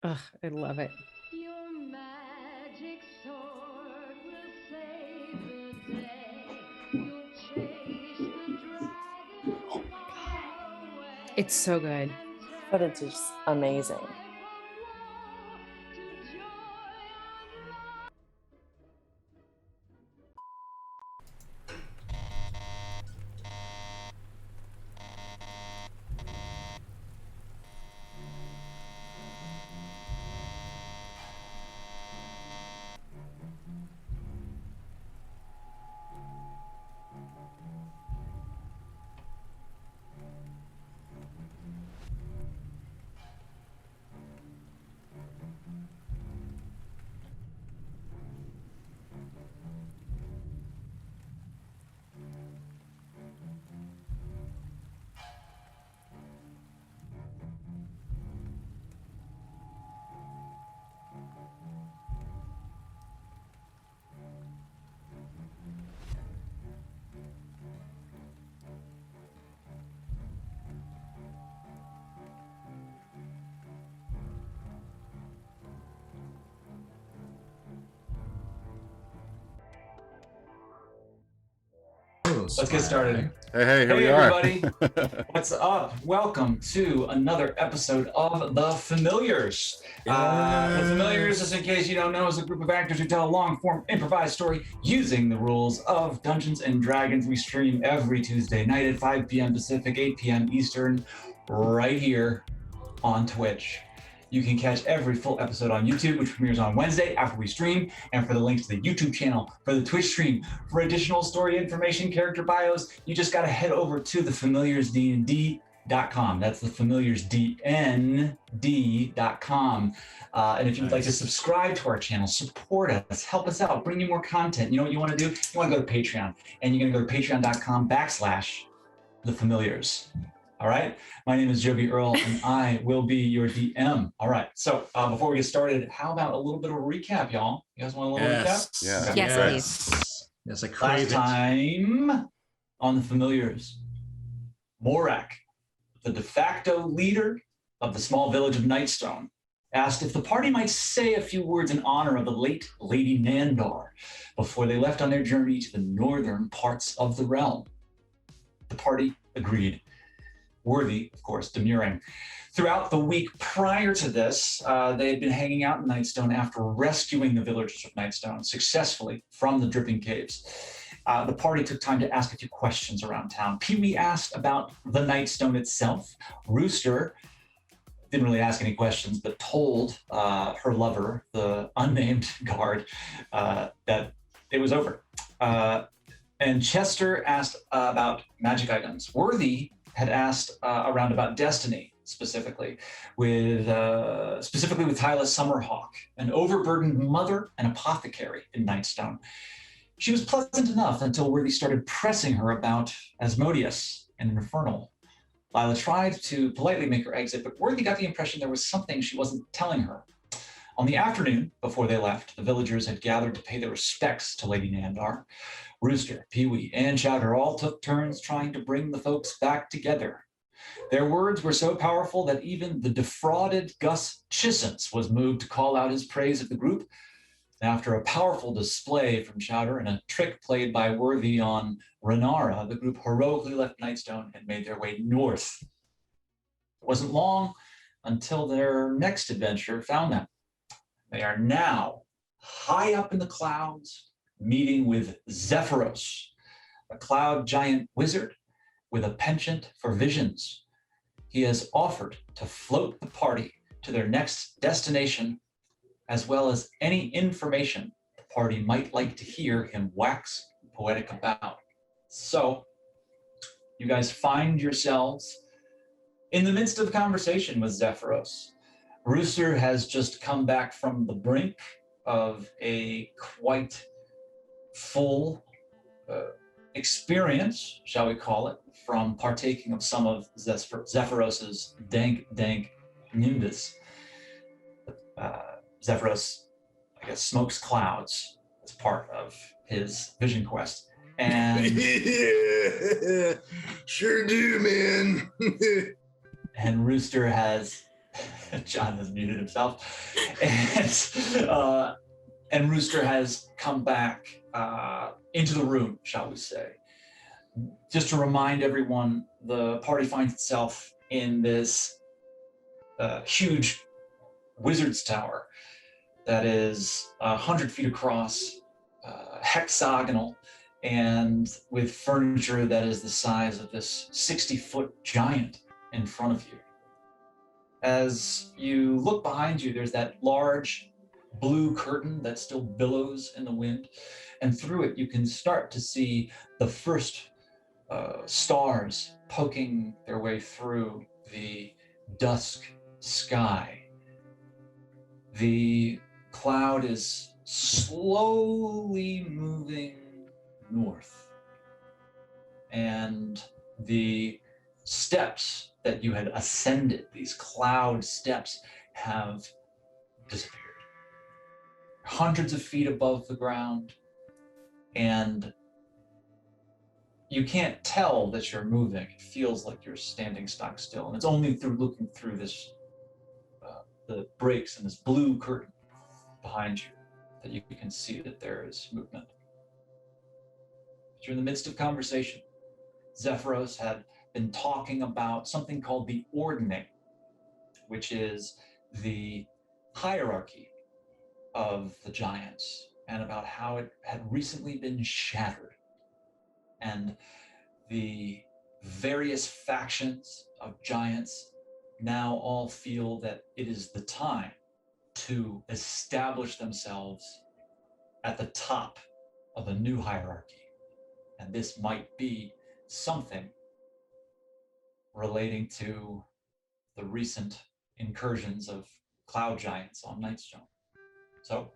Ugh, I love it. Your magic sword will save the day. You'll chase the dragon far away. It's so good. But it's just amazing. Let's get started. Hey, here we everybody. are. What's up? Welcome to another episode of The Familiars. The Familiars, just in case you don't know, is a group of actors who tell a long-form improvised story using the rules of Dungeons and Dragons. We stream every Tuesday night at 5 p.m. Pacific, 8 p.m. Eastern, right here on Twitch. You can catch every full episode on YouTube, which premieres on Wednesday after we stream. And for the links to the YouTube channel, for the Twitch stream, for additional story information, character bios, you just got to head over to thefamiliarsdnd.com. That's thefamiliarsdnd.com. And if you'd like to subscribe to our channel, support us, help us out, bring you more content, you know what you want to do? You want to go to Patreon, and you're going to go to patreon.com/thefamiliars. All right. My name is Joby Earl, and I will be your DM. All right. So before we get started, how about a little bit of a recap, y'all? You guys want a little recap? Yeah. Okay. Yes, please. Yes, I crave Last time on The Familiars, Morak, the de facto leader of the small village of Nightstone, asked if the party might say a few words in honor of the late Lady Nandar before they left on their journey to the northern parts of the realm. The party agreed. Worthy, of course, demurring. Throughout the week prior to this, they had been hanging out in Nightstone after rescuing the villagers of Nightstone successfully from the Dripping Caves. The party took time to ask a few questions around town. Pee-wee asked about the Nightstone itself. Rooster didn't really ask any questions, but told her lover, the unnamed guard, that it was over. And Chester asked about magic items. Worthy had asked around about destiny, specifically with Tyla Summerhawk, an overburdened mother and apothecary in Nightstone. She was pleasant enough until Worthy started pressing her about Asmodeus and Infernal. Lila tried to politely make her exit, but Worthy got the impression there was something she wasn't telling her. On the afternoon before they left, the villagers had gathered to pay their respects to Lady Nandar. Rooster, Pee-wee, and Chowder all took turns trying to bring the folks back together. Their words were so powerful that even the defrauded Gus Chisons was moved to call out his praise of the group. After a powerful display from Chowder and a trick played by Worthy on Renara, the group heroically left Nightstone and made their way north. It wasn't long until their next adventure found them. They are now high up in the clouds, meeting with Zephyros, a cloud giant wizard with a penchant for visions. He has offered to float the party to their next destination, as well as any information the party might like to hear him wax poetic about. So, you guys find yourselves in the midst of a conversation with Zephyros. Rooster has just come back from the brink of a quite full experience, shall we call it, from partaking of some of Zephyros's dank newbs. Zephyros, I guess, smokes clouds as part of his vision quest. And yeah, sure do, man. And Rooster has John has muted himself. And Rooster has come back into the room, shall we say. Just to remind everyone, the party finds itself in this huge wizard's tower that is 100 feet across, hexagonal, and with furniture that is the size of this 60-foot giant in front of you. As you look behind you, there's that large blue curtain that still billows in the wind, and through it you can start to see the first stars poking their way through the dusk sky. The cloud is slowly moving north, and the steps that you had ascended, these cloud steps, have disappeared. Hundreds of feet above the ground, and you can't tell that you're moving. It feels like you're standing stock still, and it's only through looking through this the breaks in this blue curtain behind you that you can see that there is movement. But you're in the midst of conversation. Zephyros had been talking about something called the ordning, which is the hierarchy of the giants, and about how it had recently been shattered, and the various factions of giants now all feel that it is the time to establish themselves at the top of a new hierarchy. And this might be something relating to the recent incursions of cloud giants on Nightstone. So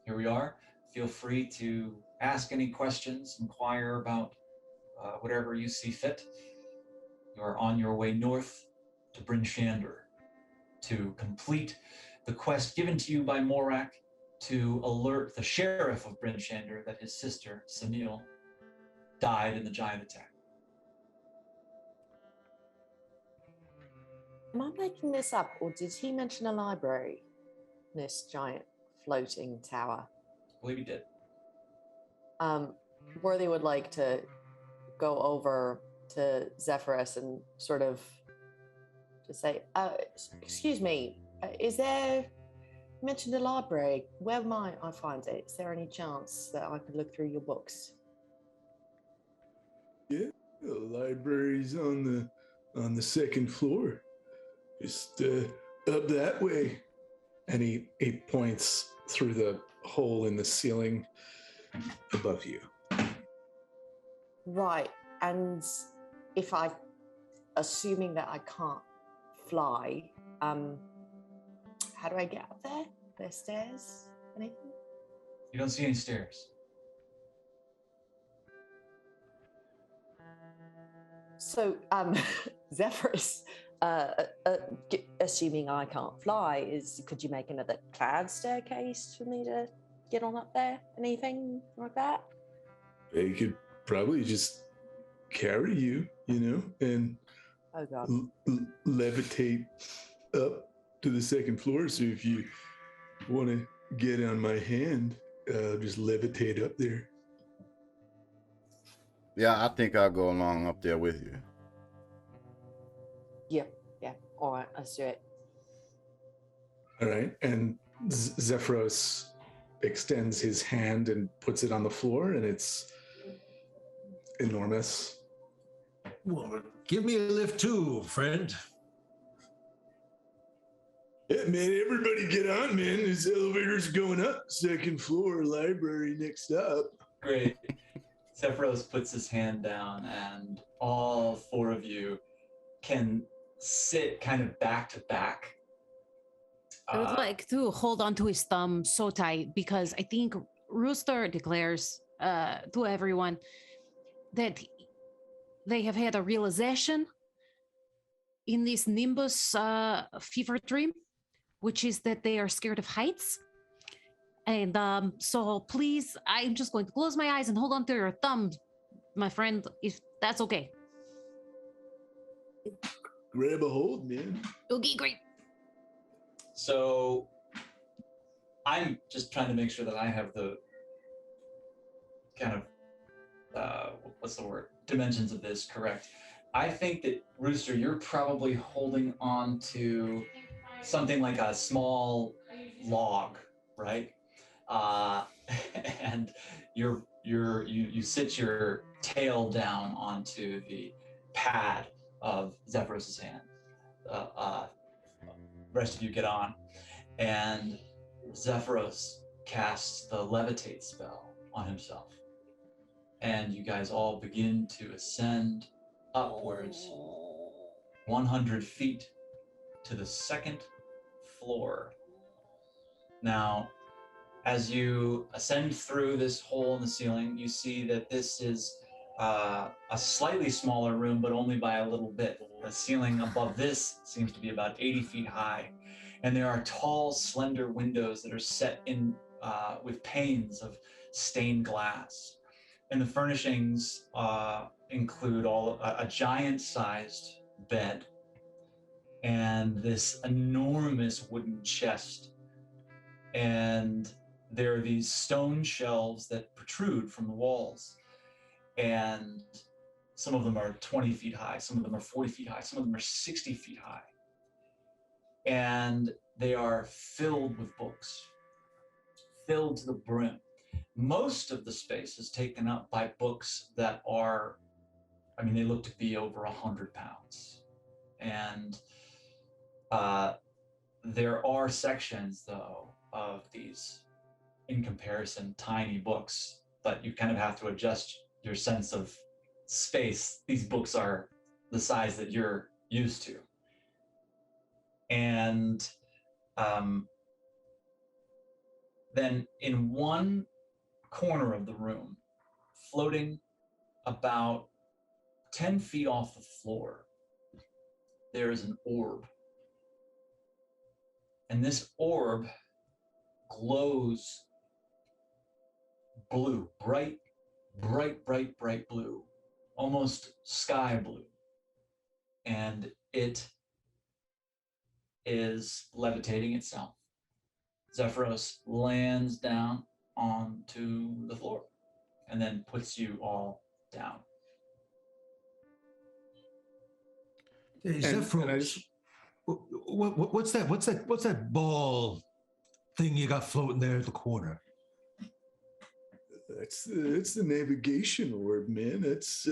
here we are. Feel free to ask any questions, inquire about whatever you see fit. You are on your way north to Bryn Shander to complete the quest given to you by Morak to alert the sheriff of Bryn Shander that his sister, Sunil, died in the giant attack. Am I making this up, or did he mention a library? This giant floating tower. I believe he did. Worthy would like to go over to Zephyros and sort of just say, excuse me, is there, you mentioned a library, where might I find it? Is there any chance that I could look through your books? Yeah, the library's on the second floor. Just up that way. And he points through the hole in the ceiling above you. Right, and if I, assuming that I can't fly, how do I get up there? Are there stairs? Anything? You don't see any stairs. So, Zephyros, assuming I can't fly, could you make another cloud staircase for me to get on up there? Anything like that? They could probably just carry you, and Oh God. levitate up to the second floor. So if you want to get on my hand, just levitate up there. Yeah, I think I'll go along up there with you. Yeah. All right, let's do it. All right. And Zephyros extends his hand and puts it on the floor, and it's enormous. Well, give me a lift too, friend. Yeah, man, everybody get on, man. This elevator's going up. Second floor, library next up. Great. Zephyros puts his hand down, and all four of you can sit kind of back to back. I would like to hold on to his thumb so tight because I think Rooster declares to everyone that they have had a realization in this Nimbus fever dream, which is that they are scared of heights. And so please, I'm just going to close my eyes and hold on to your thumb, my friend, if that's okay. grab a hold, man. Okay, great. So I'm just trying to make sure that I have the kind of what's the word? Dimensions of this correct. I think that Rooster, you're probably holding on to something like a small log, right? And you sit your tail down onto the pad of Zephyros's hand. Rest of you get on, and Zephyros casts the levitate spell on himself, and you guys all begin to ascend upwards 100 feet to the second floor. Now, as you ascend through this hole in the ceiling, you see that this is a slightly smaller room, but only by a little bit. The ceiling above this seems to be about 80 feet high, and there are tall, slender windows that are set in with panes of stained glass. And the furnishings include a giant-sized bed and this enormous wooden chest. And there are these stone shelves that protrude from the walls. And some of them are 20 feet high, some of them are 40 feet high, some of them are 60 feet high. And they are filled with books, filled to the brim. Most of the space is taken up by books that are, I mean, they look to be over 100 pounds. And there are sections, though, of these, in comparison, tiny books, but you kind of have to adjust your sense of space. These books are the size that you're used to. And then in one corner of the room, floating about 10 feet off the floor, there is an orb. And this orb glows blue, bright blue, almost sky blue. And it is levitating itself. Zephyros lands down onto the floor and then puts you all down. Hey, Zephyros, what's that ball thing you got floating there at the corner? That's the navigation orb, man. That's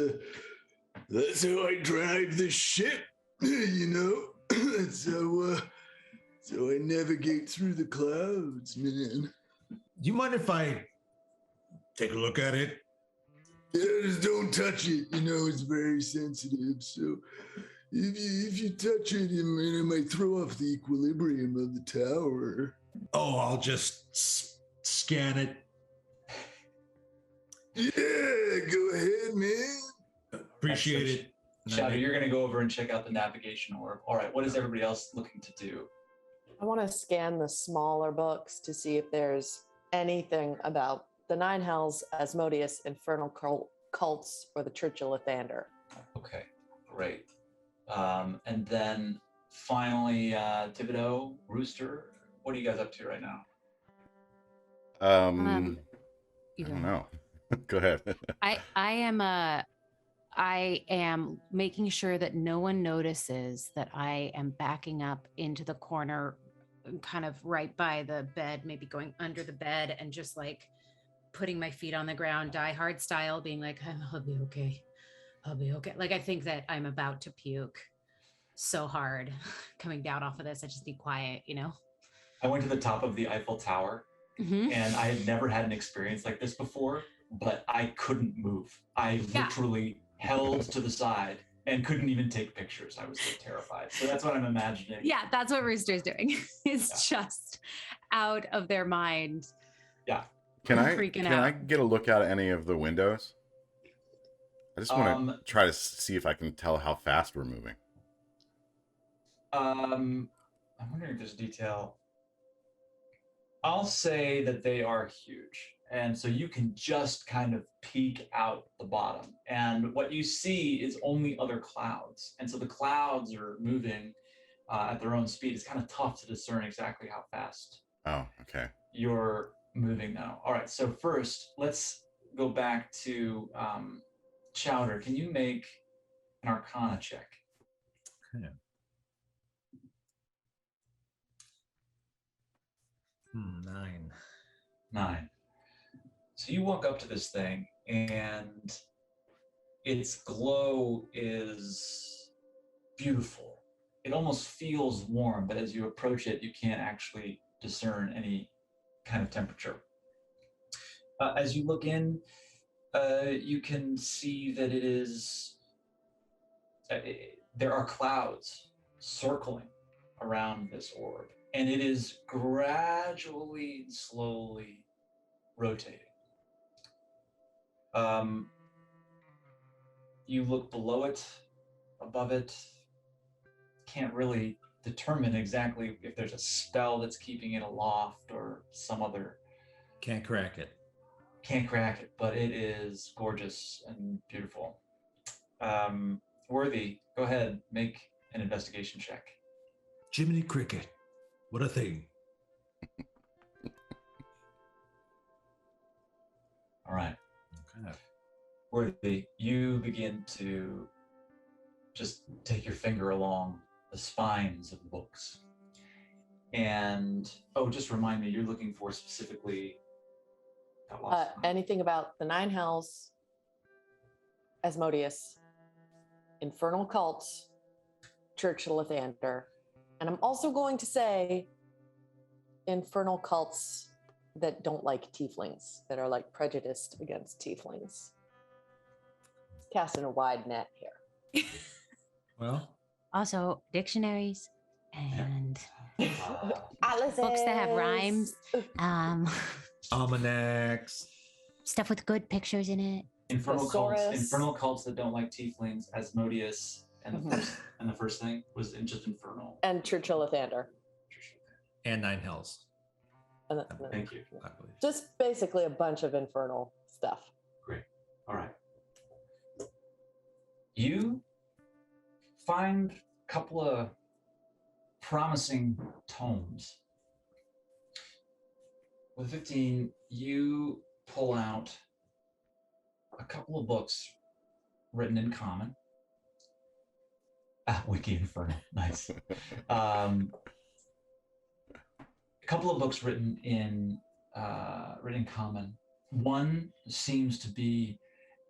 how I drive the ship, you know. So I navigate through the clouds, man. Do you mind if I take a look at it? Yeah, just don't touch it. You know, it's very sensitive. So if you touch it, it might throw off the equilibrium of the tower. Oh, I'll just scan it. Yeah, go ahead, man. Appreciate it. Shadow, you're going to go over and check out the navigation orb. All right, what is everybody else looking to do? I want to scan the smaller books to see if there's anything about the Nine Hells, Asmodeus, Infernal Cults, or the Church of Lathander. Okay, great. And then finally, Thibodeaux, Rooster, what are you guys up to right now? I don't know. Go ahead. I am making sure that no one notices that I am backing up into the corner, kind of right by the bed, maybe going under the bed and just like putting my feet on the ground, Die Hard style, being like, I'll be okay. I'll be okay. Like, I think that I'm about to puke so hard coming down off of this. I just need quiet, you know? I went to the top of the Eiffel Tower, and I had never had an experience like this before, but I couldn't move. I literally held to the side and couldn't even take pictures. I was so terrified. So that's what I'm imagining. Yeah, that's what Rooster's doing. It's just out of their mind. Yeah. Can I get a look out at any of the windows? I just want to try to see if I can tell how fast we're moving. I'm wondering if there's detail. I'll say that they are huge, And so you can just kind of peek out the bottom. And what you see is only other clouds. And so the clouds are moving at their own speed. It's kind of tough to discern exactly how fast you're moving now. All right, so first, let's go back to Chowder. Can you make an Arcana check? Okay. 9. 9. So you walk up to this thing, and its glow is beautiful. It almost feels warm, but as you approach it, you can't actually discern any kind of temperature. As you look in, you can see that it is, there are clouds circling around this orb, and it is gradually, slowly rotating. You look below it, above it, can't really determine exactly if there's a spell that's keeping it aloft or some other. Can't crack it. Can't crack it, but it is gorgeous and beautiful. Worthy, go ahead, make an investigation check. Jiminy Cricket, what a thing. All right. Okay. Worthy, you begin to just take your finger along the spines of the books. And, just remind me, you're looking for specifically... anything about the 9 hells, Asmodeus, infernal cults, Church of Lathander. And I'm also going to say infernal cults that don't like tieflings, that are like prejudiced against tieflings. Casting a wide net here. Well, Also, dictionaries and Atlases. books that have rhymes. almanacs. Stuff with good pictures in it. Infernal cults that don't like tieflings, Asmodeus, and the first thing was just infernal. And Church of Lathander. And 9 hells. Thank you. I believe. Just basically a bunch of infernal stuff. Great. All right. You find a couple of promising tomes. With 15, you pull out a couple of books written in common. Wiki Infernal, nice. A couple of books written in common. One seems to be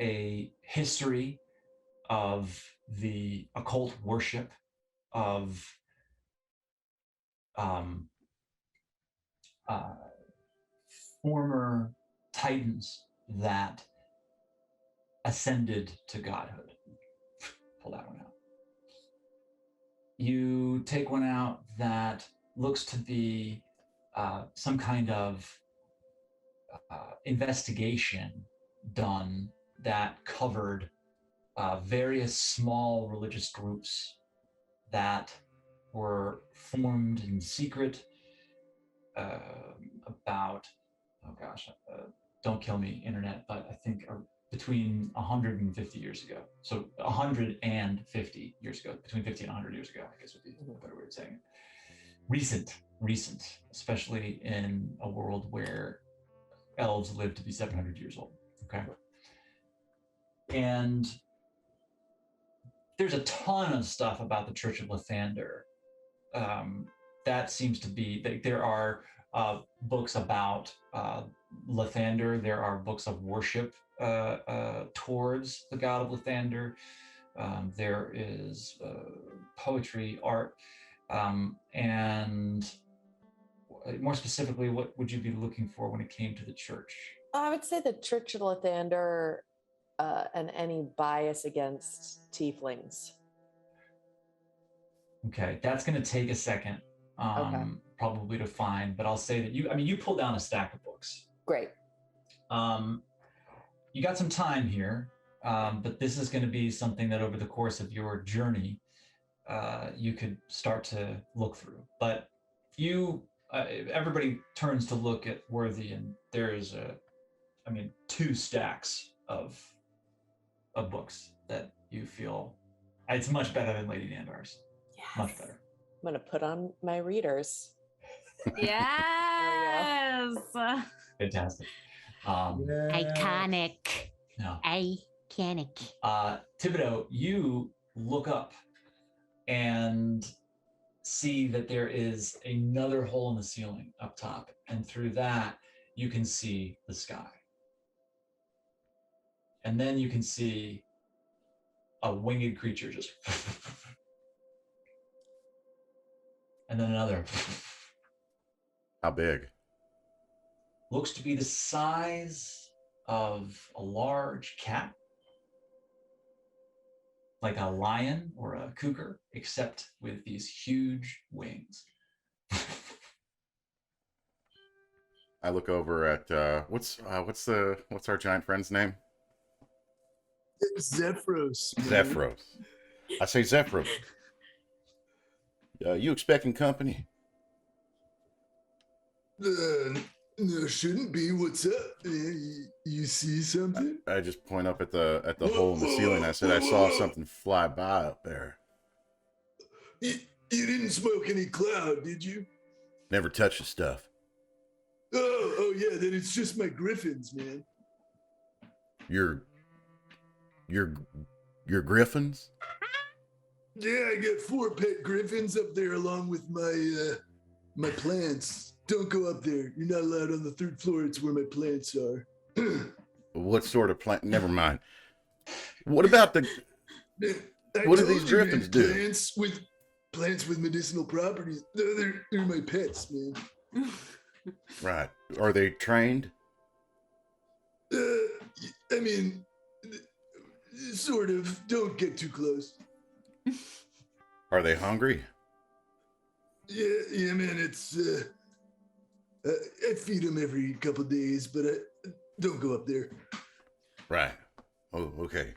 a history of the occult worship of former titans that ascended to godhood. Pull that one out. You take one out that looks to be some kind of investigation done that covered various small religious groups that were formed in secret about, don't kill me, internet, but I think between 150 years ago. So 150 years ago, between 50 and 100 years ago, I guess would be a better way of saying it. Recent, especially in a world where elves live to be 700 years old, okay? And there's a ton of stuff about the Church of Lathander. That seems to be, there are books about Lathander. There are books of worship towards the god of Lathander. There is poetry, art, and more specifically, what would you be looking for when it came to the church? I would say the Church of Lathander and any bias against tieflings. Okay, that's going to take a second, probably to find, but I'll say that you pulled down a stack of books. Great. You got some time here, but this is going to be something that over the course of your journey, you could start to look through. But everybody turns to look at Worthy, and there's 2 stacks of books that you feel it's much better than Lady Nandar's. Yes. Much better. I'm gonna put on my readers. Yes. Fantastic. Iconic. No. Iconic. Thibodeaux, you look up and see that there is another hole in the ceiling up top, and through that you can see the sky. And then you can see a winged creature just and then another. How big? Looks to be the size of a large cat, like a lion or a cougar, except with these huge wings. I look over at what's our giant friend's name? Zephyros. Zephyros. I say Zephyros. You expecting company? No, shouldn't be. What's up? You see something? I just point up at the hole in the ceiling. I said I saw something fly by up there. You didn't smoke any cloud, did you? Never touch the stuff. Oh yeah, then it's just my griffins, man. Your griffins? Yeah, I got 4 pet griffins up there along with my plants. Don't go up there. You're not allowed on the 3rd floor. It's where my plants are. What sort of plant? Never mind. What about the? What do these griffins do? Plants with medicinal properties. They're my pets, man. Right. Are they trained? I mean, sort of. Don't get too close. Are they hungry? Yeah, man. It's I feed them every couple days, but don't go up there. Right. Oh, okay.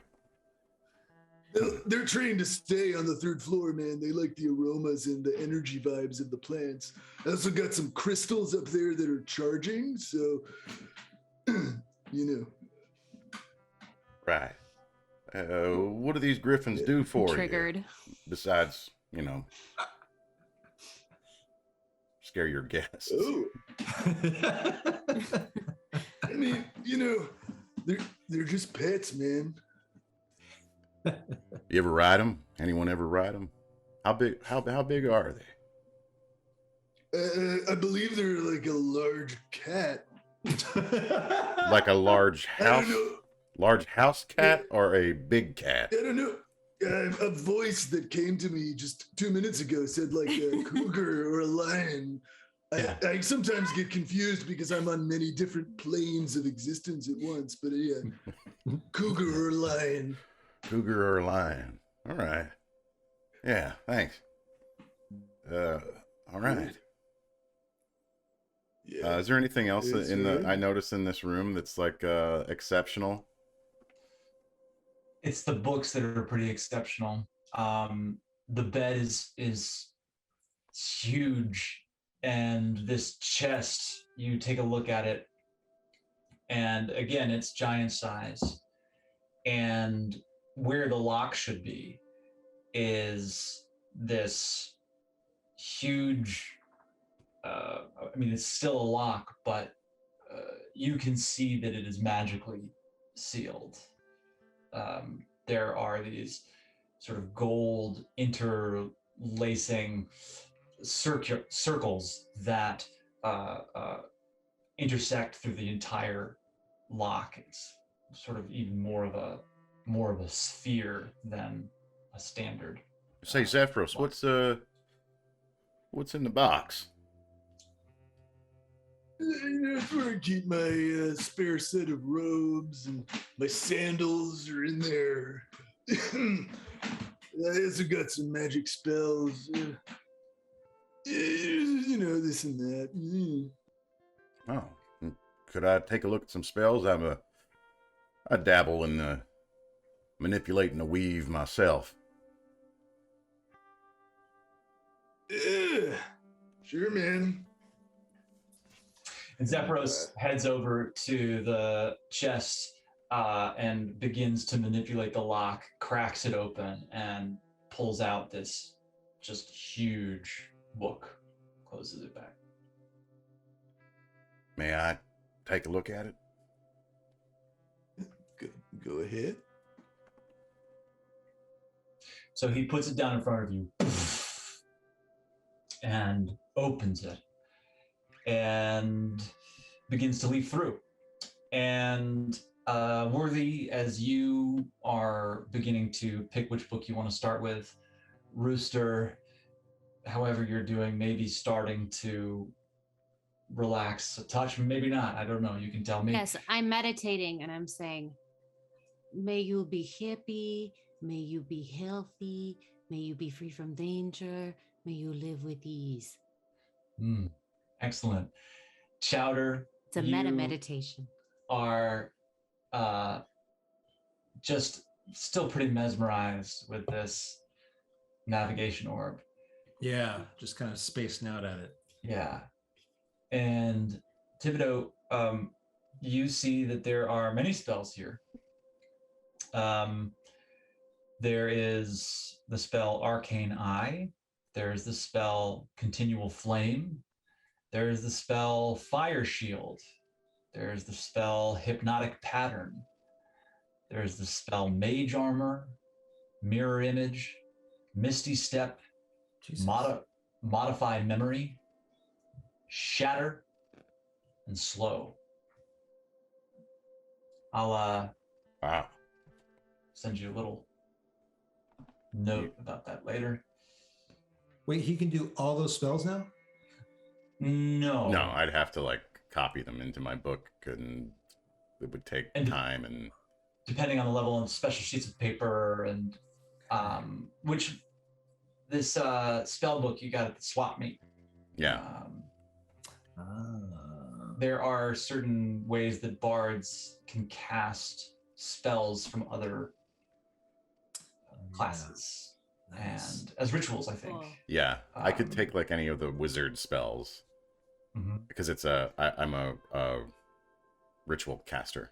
They're trained to stay on the 3rd floor, man. They like the aromas and the energy vibes of the plants. I also got some crystals up there that are charging, so you know. Right. What do these griffins do for Triggered. you? Besides, scare your guests. Oh. I mean, they're just pets, man. You ever ride them? Anyone ever ride them? How big are they? I believe they're like a large cat. Like a large I house? don't know. Large house cat or a big cat? I don't know. A voice that came to me just 2 minutes ago said like a cougar or a lion. I sometimes get confused because I'm on many different planes of existence at once, but yeah, cougar or lion. Cougar or lion. All right. Yeah, thanks. All right. Yeah. Is there anything else I noticed in this room that's like exceptional? It's the books that are pretty exceptional. The bed is huge, and this chest, you take a look at it, and again, it's giant size. And where the lock should be is this huge, it's still a lock, but you can see that it is magically sealed. There are these sort of gold interlacing circles that intersect through the entire lock. It's sort of even more of a sphere than a standard. Say, Zephyros, what's in the box? That's where I keep my spare set of robes, and my sandals are in there. I also got some magic spells. This and that. Oh, could I take a look at some spells? I dabble in manipulating the weave myself. Yeah, sure, man. And Zephyros heads over to the chest and begins to manipulate the lock, cracks it open, and pulls out this just huge book, closes it back. May I take a look at it? Go ahead. So he puts it down in front of you and opens it and begins to leaf through. And Worthy, as you are beginning to pick which book you want to start with, Rooster, however you're doing, maybe starting to relax a touch, maybe not. I don't know. You can tell me. Yes, I'm meditating and I'm saying, may you be happy, may you be healthy, may you be free from danger, may you live with ease. Excellent. Chowder, It's a meta meditation. Are just still pretty mesmerized with this navigation orb. Yeah, just kind of spacing out at it. Yeah. And Thibodeaux, you see that there are many spells here. There is the spell Arcane Eye. There's the spell Continual Flame. There's the spell Fire Shield. There's the spell Hypnotic Pattern. There's the spell Mage Armor, Mirror Image, Misty Step, Modify Memory, Shatter, and Slow. I'll Wow. send you a little note about that later. Wait, he can do all those spells now? No. No, I'd have to like copy them into my book, and it would take time. And depending on the level and special sheets of paper, and which this spell book you got at the swap meet. yeah, There are certain ways that bards can cast spells from other classes. Nice. And as rituals, I think. Cool. yeah. I could take like any of the wizard spells because it's I'm a ritual caster.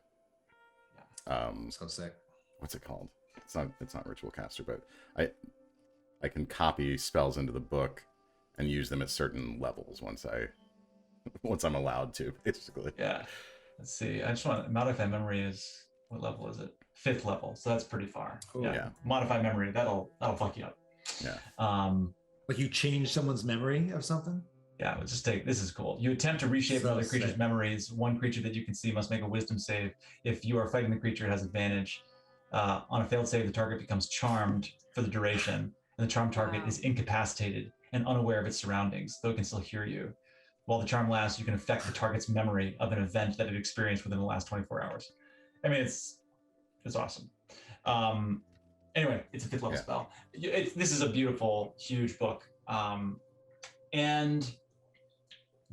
So sick. What's it called? It's not ritual caster, but I can copy spells into the book and use them at certain levels once I'm allowed to, basically. Yeah. Let's see. I just want modify memory is, what level is it? 5th level. So that's pretty far. Cool. Yeah. Modify memory. That'll fuck you up. Yeah. Like you change someone's memory of something? Yeah, let's just take, this is cool. You attempt to reshape So another creature's sick. memories. One creature that you can see must make a wisdom save. If you are fighting the creature, it has advantage. On a failed save, the target becomes charmed for the duration, and the charmed target is incapacitated and unaware of its surroundings, though it can still hear you. While the charm lasts, you can affect the target's memory of an event that it experienced within the last 24 hours. I mean, it's awesome. Anyway, it's a 5th level spell. This is a beautiful, huge book. And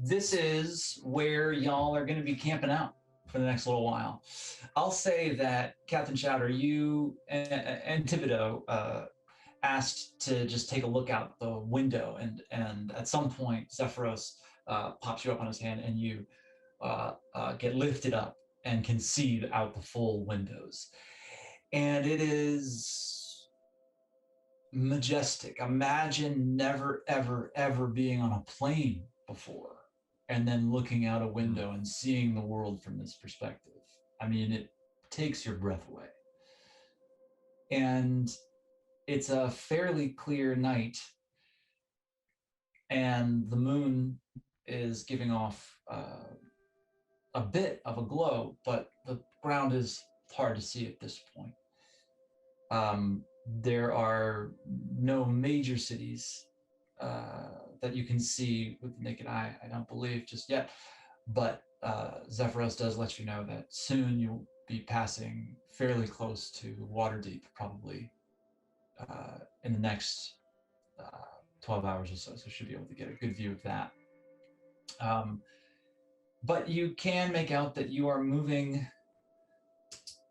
this is where y'all are going to be camping out for the next little while. I'll say that Captain Chowder, you and Thibodeaux asked to just take a look out the window, and at some point Zephyros pops you up on his hand, and you get lifted up and can see out the full windows. And it is majestic. Imagine never, ever, ever being on a plane before and then looking out a window and seeing the world from this perspective. I mean, it takes your breath away. And it's a fairly clear night, and the moon is giving off a bit of a glow, but the ground is hard to see at this point. There are no major cities that you can see with the naked eye, I don't believe, just yet. But Zephyros does let you know that soon you'll be passing fairly close to Waterdeep, probably in the next 12 hours or so. So you should be able to get a good view of that. But you can make out that you are moving.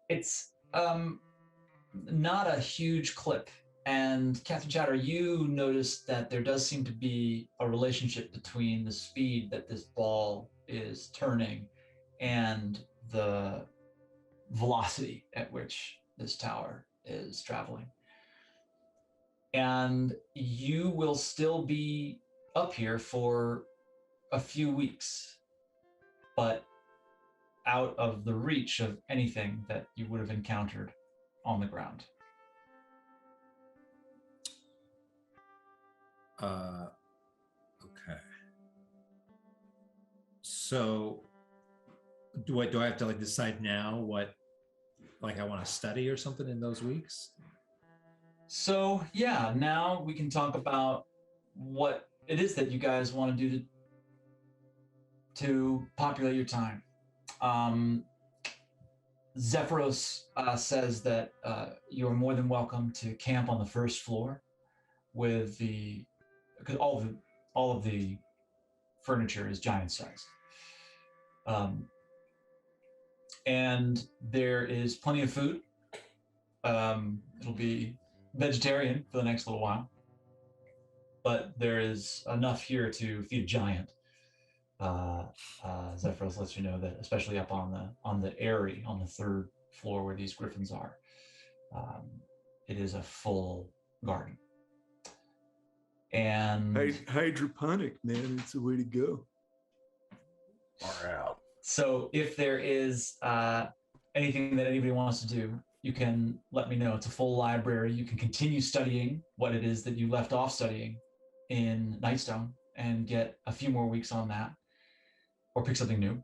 It's not a huge clip. And Captain Chowder, you noticed that there does seem to be a relationship between the speed that this ball is turning and the velocity at which this tower is traveling. And you will still be up here for a few weeks, but out of the reach of anything that you would have encountered on the ground. Okay. So do I have to like decide now what like I want to study or something in those weeks? So yeah, now we can talk about what it is that you guys want to do to populate your time. Zephyros says that you're more than welcome to camp on the first floor with because all of the furniture is giant sized. And there is plenty of food. It'll be vegetarian for the next little while, but there is enough here to feed a giant. Zephyros lets you know that, especially up on the airy, on the third floor where these griffins are, it is a full garden. And hydroponic, man, it's the way to go. Far out. So if there is anything that anybody wants to do, you can let me know. It's a full library. You can continue studying what it is that you left off studying in Nightstone and get a few more weeks on that, or pick something new,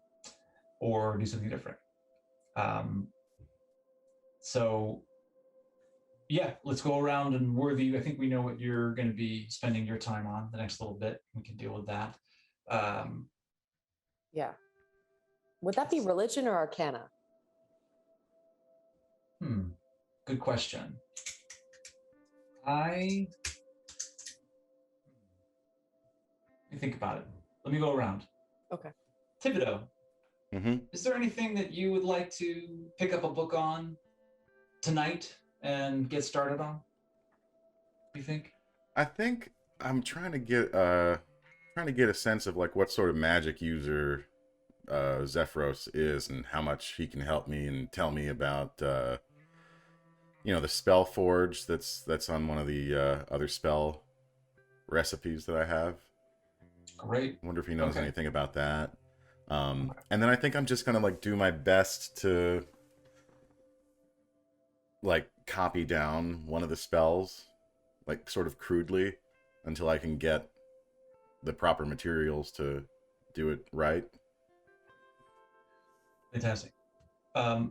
or do something different. So yeah, let's go around and Worthy. I think we know what you're going to be spending your time on the next little bit. We can deal with that. Yeah. Would that be religion or arcana? Good question. Let me think about it. Let me go around. Okay. Thibodeaux, Mm-hmm. is there anything that you would like to pick up a book on tonight and get started on? You think? I think I'm trying to get a sense of like what sort of magic user Zephyros is and how much he can help me and tell me about the spell forge that's on one of the other spell recipes that I have. Great. I wonder if he knows Okay. anything about that. And then I think I'm just gonna like do my best to like copy down one of the spells, like sort of crudely, until I can get the proper materials to do it right. Fantastic. All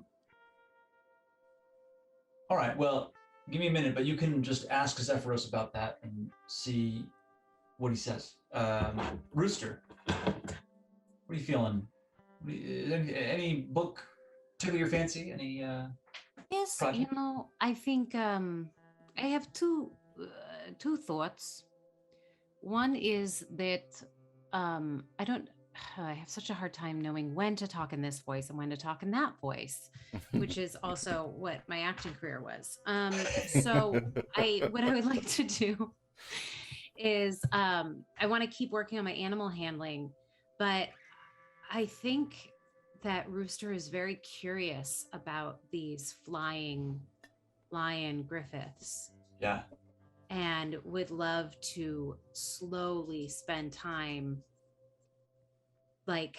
right, well, give me a minute, but you can just ask Zephyros about that and see what he says. Rooster, what are you feeling? Any book tickle your fancy? Any Yes, project? I think I have two thoughts. One is that I have such a hard time knowing when to talk in this voice and when to talk in that voice, which is also what my acting career was. So what I would like to do is I want to keep working on my animal handling, but I think that Rooster is very curious about these flying lion griffiths. Yeah. And would love to slowly spend time, like,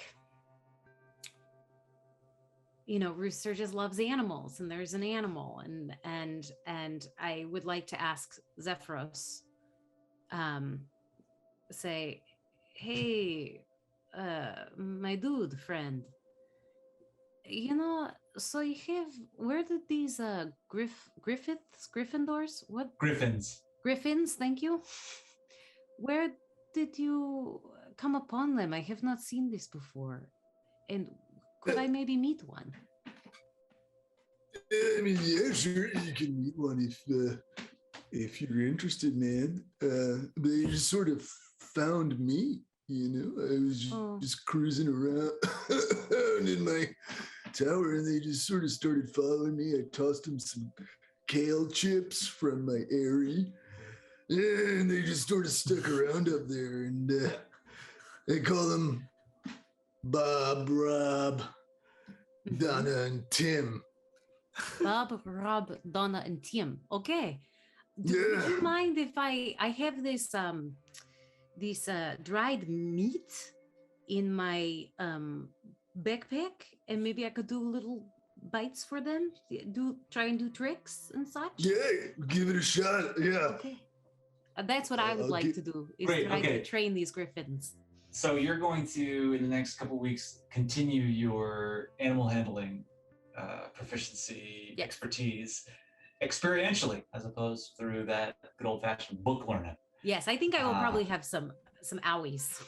Rooster just loves animals, and there's an animal, and I would like to ask Zephyros, say, hey, my dude friend, so you have, where did these Gryffindors, what? Griffins, thank you. Where did you come upon them? I have not seen this before. And could I maybe meet one? I mean, yeah, sure, you can meet one if you're interested, man. They just sort of found me, I was just cruising around in my tower, and they just sort of started following me. I tossed them some kale chips from my airy, and they just sort of stuck around up there, and I call them Bob, Rob, Mhm. Donna, and Tim. Bob, Rob, Donna, and Tim. Okay. Would you Yeah. mind if I have this dried meat in my backpack, and maybe I could do little bites for them? Try and do tricks and such? Yeah, give it a shot. Yeah. Okay. That's what I would I'll like get- to do, is Great, try okay. to train these griffins. So you're going to, in the next couple weeks, continue your animal handling proficiency, Yeah. expertise, experientially, as opposed through that good old-fashioned book learning. Yes, I think I will probably have some owies,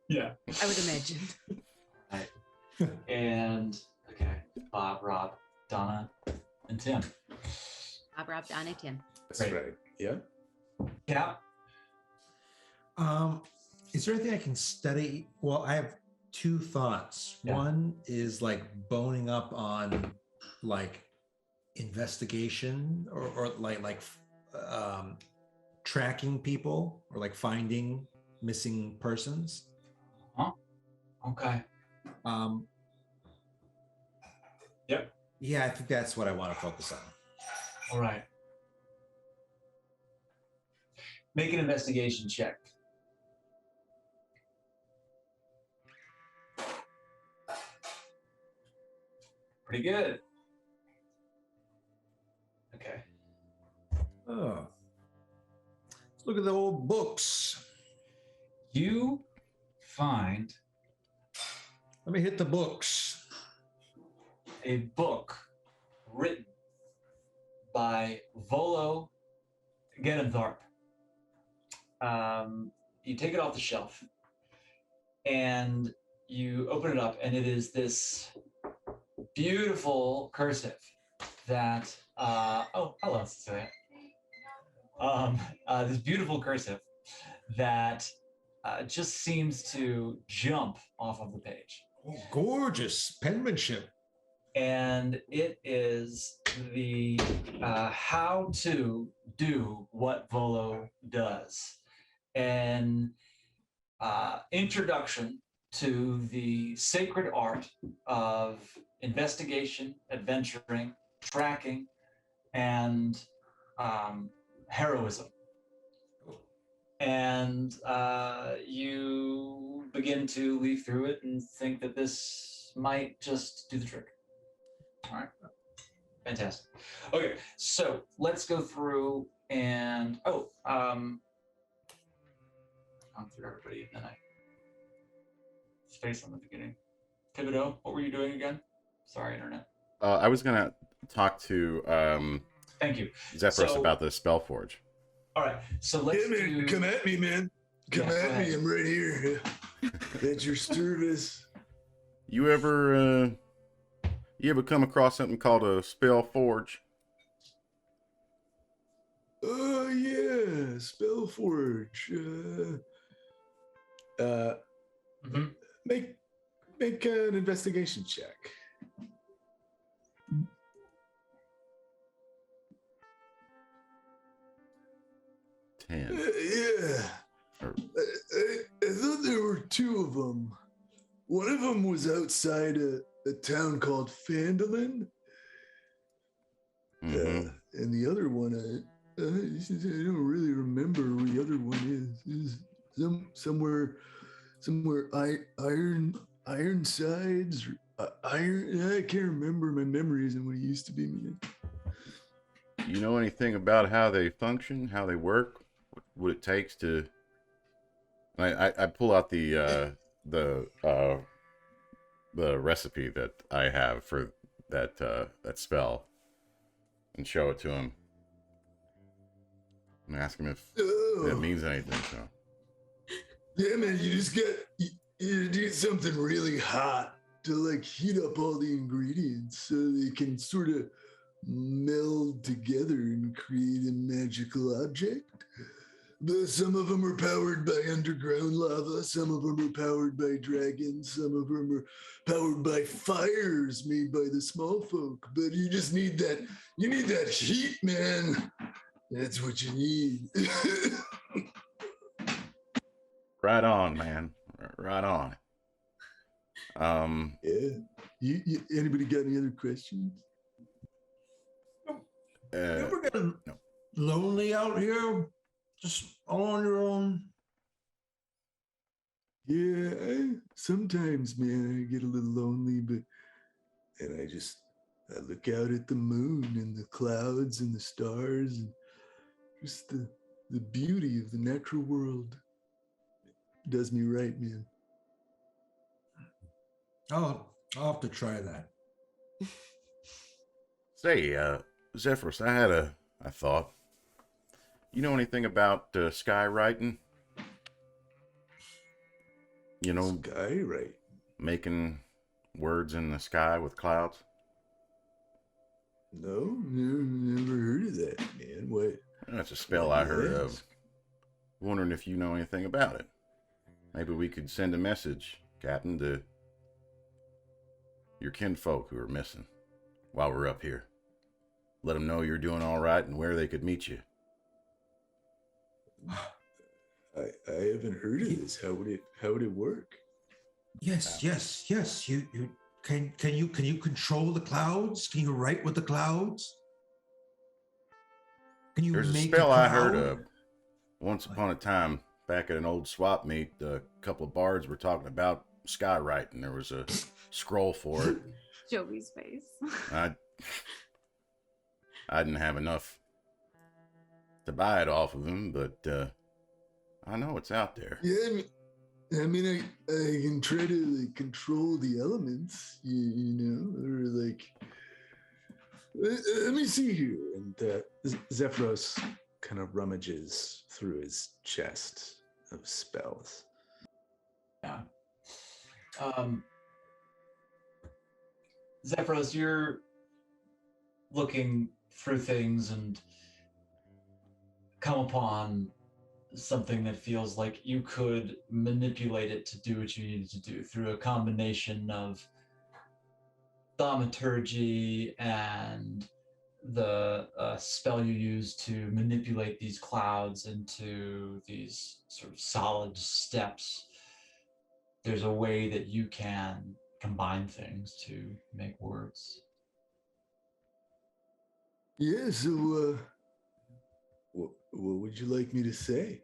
Yeah. I would imagine. Right. And okay, Bob, Rob, Donna, and Tim. Bob, Rob, Donna, Tim. That's Great. right. Yeah. Cap. Is there anything I can study? Well, I have two thoughts. Yeah. One is like boning up on like investigation or tracking people or like finding missing persons. Okay. Yep. Yeah, I think that's what I want to focus on. All right. Make an investigation check. Pretty good. Okay. Oh, let's look at the old books. You find Let me hit the books. a book written by Volo Genentharp. You take it off the shelf and you open it up, and it is this beautiful cursive that hello, Cecilia. This beautiful cursive that just seems to jump off of the page. Oh, gorgeous penmanship. And it is the how to do what Volo does. An introduction to the sacred art of investigation, adventuring, tracking, and heroism. And you begin to leaf through it and think that this might just do the trick. All right. Fantastic. Okay, so let's go through and gone through everybody, and then I spaced on the beginning. Thibodeaux, what were you doing again? Sorry, internet. I was gonna talk to Thank you. Zephyros So- about the Spellforge. All right, so let's Yeah, man, do. come at me, man. Come Yeah, go at me. ahead. I'm right here. At your service. You ever come across something called a Spellforge? Oh yeah, Spellforge. Mhm. Make an investigation check. Ten. Yeah. I thought there were two of them. One of them was outside a town called Phandalin. Mhm. And the other one, I don't really remember where the other one is. Somewhere Ironsides. Iron. I can't remember. My memory isn't what it used to be, man. You know anything about how they function, how they work, what it takes to? I pull out the recipe that I have for that spell and show it to him and ask him if it means anything. So Yeah, man, you just you do something really hot to like heat up all the ingredients so they can sort of meld together and create a magical object. Some of them are powered by underground lava, some of them are powered by dragons, some of them are powered by fires made by the small folk. But you just need that, heat, man. That's what you need. right on, man, right on. Yeah. You anybody got any other questions? You ever get no. lonely out here, just all on your own? Yeah, sometimes, man, I get a little lonely, and I look out at the moon and the clouds and the stars and just the beauty of the natural world. It does me right, man. I'll have to try that. Say, Zephyros, I had a thought. You know anything about skywriting? You know, Skywriting. making words in the sky with clouds? No, never heard of that, man. What? That's a spell I heard of. Wondering if you know anything about it. Maybe we could send a message, Captain, to your kinfolk who are missing while we're up here. Let them know you're doing all right and where they could meet you. I haven't heard of this. How would it work? Yes. You can you control the clouds? Can you write with the clouds? Can you There's a make spell a I heard cloud? of. Once upon a time, back at an old swap meet, a couple of bards were talking about skywriting. There was a scroll for it. Joey's face. I didn't have enough to buy it off of him, but I know it's out there. Yeah, I can try to like control the elements, you know, or like. Let me see here. And Zephyros kind of rummages through his chest of spells. Yeah. Zephyros, you're looking through things and come upon something that feels like you could manipulate it to do what you needed to do through a combination of thaumaturgy and the spell you use to manipulate these clouds into these sort of solid steps. There's a way that you can combine things to make words. Yeah, so what would you like me to say?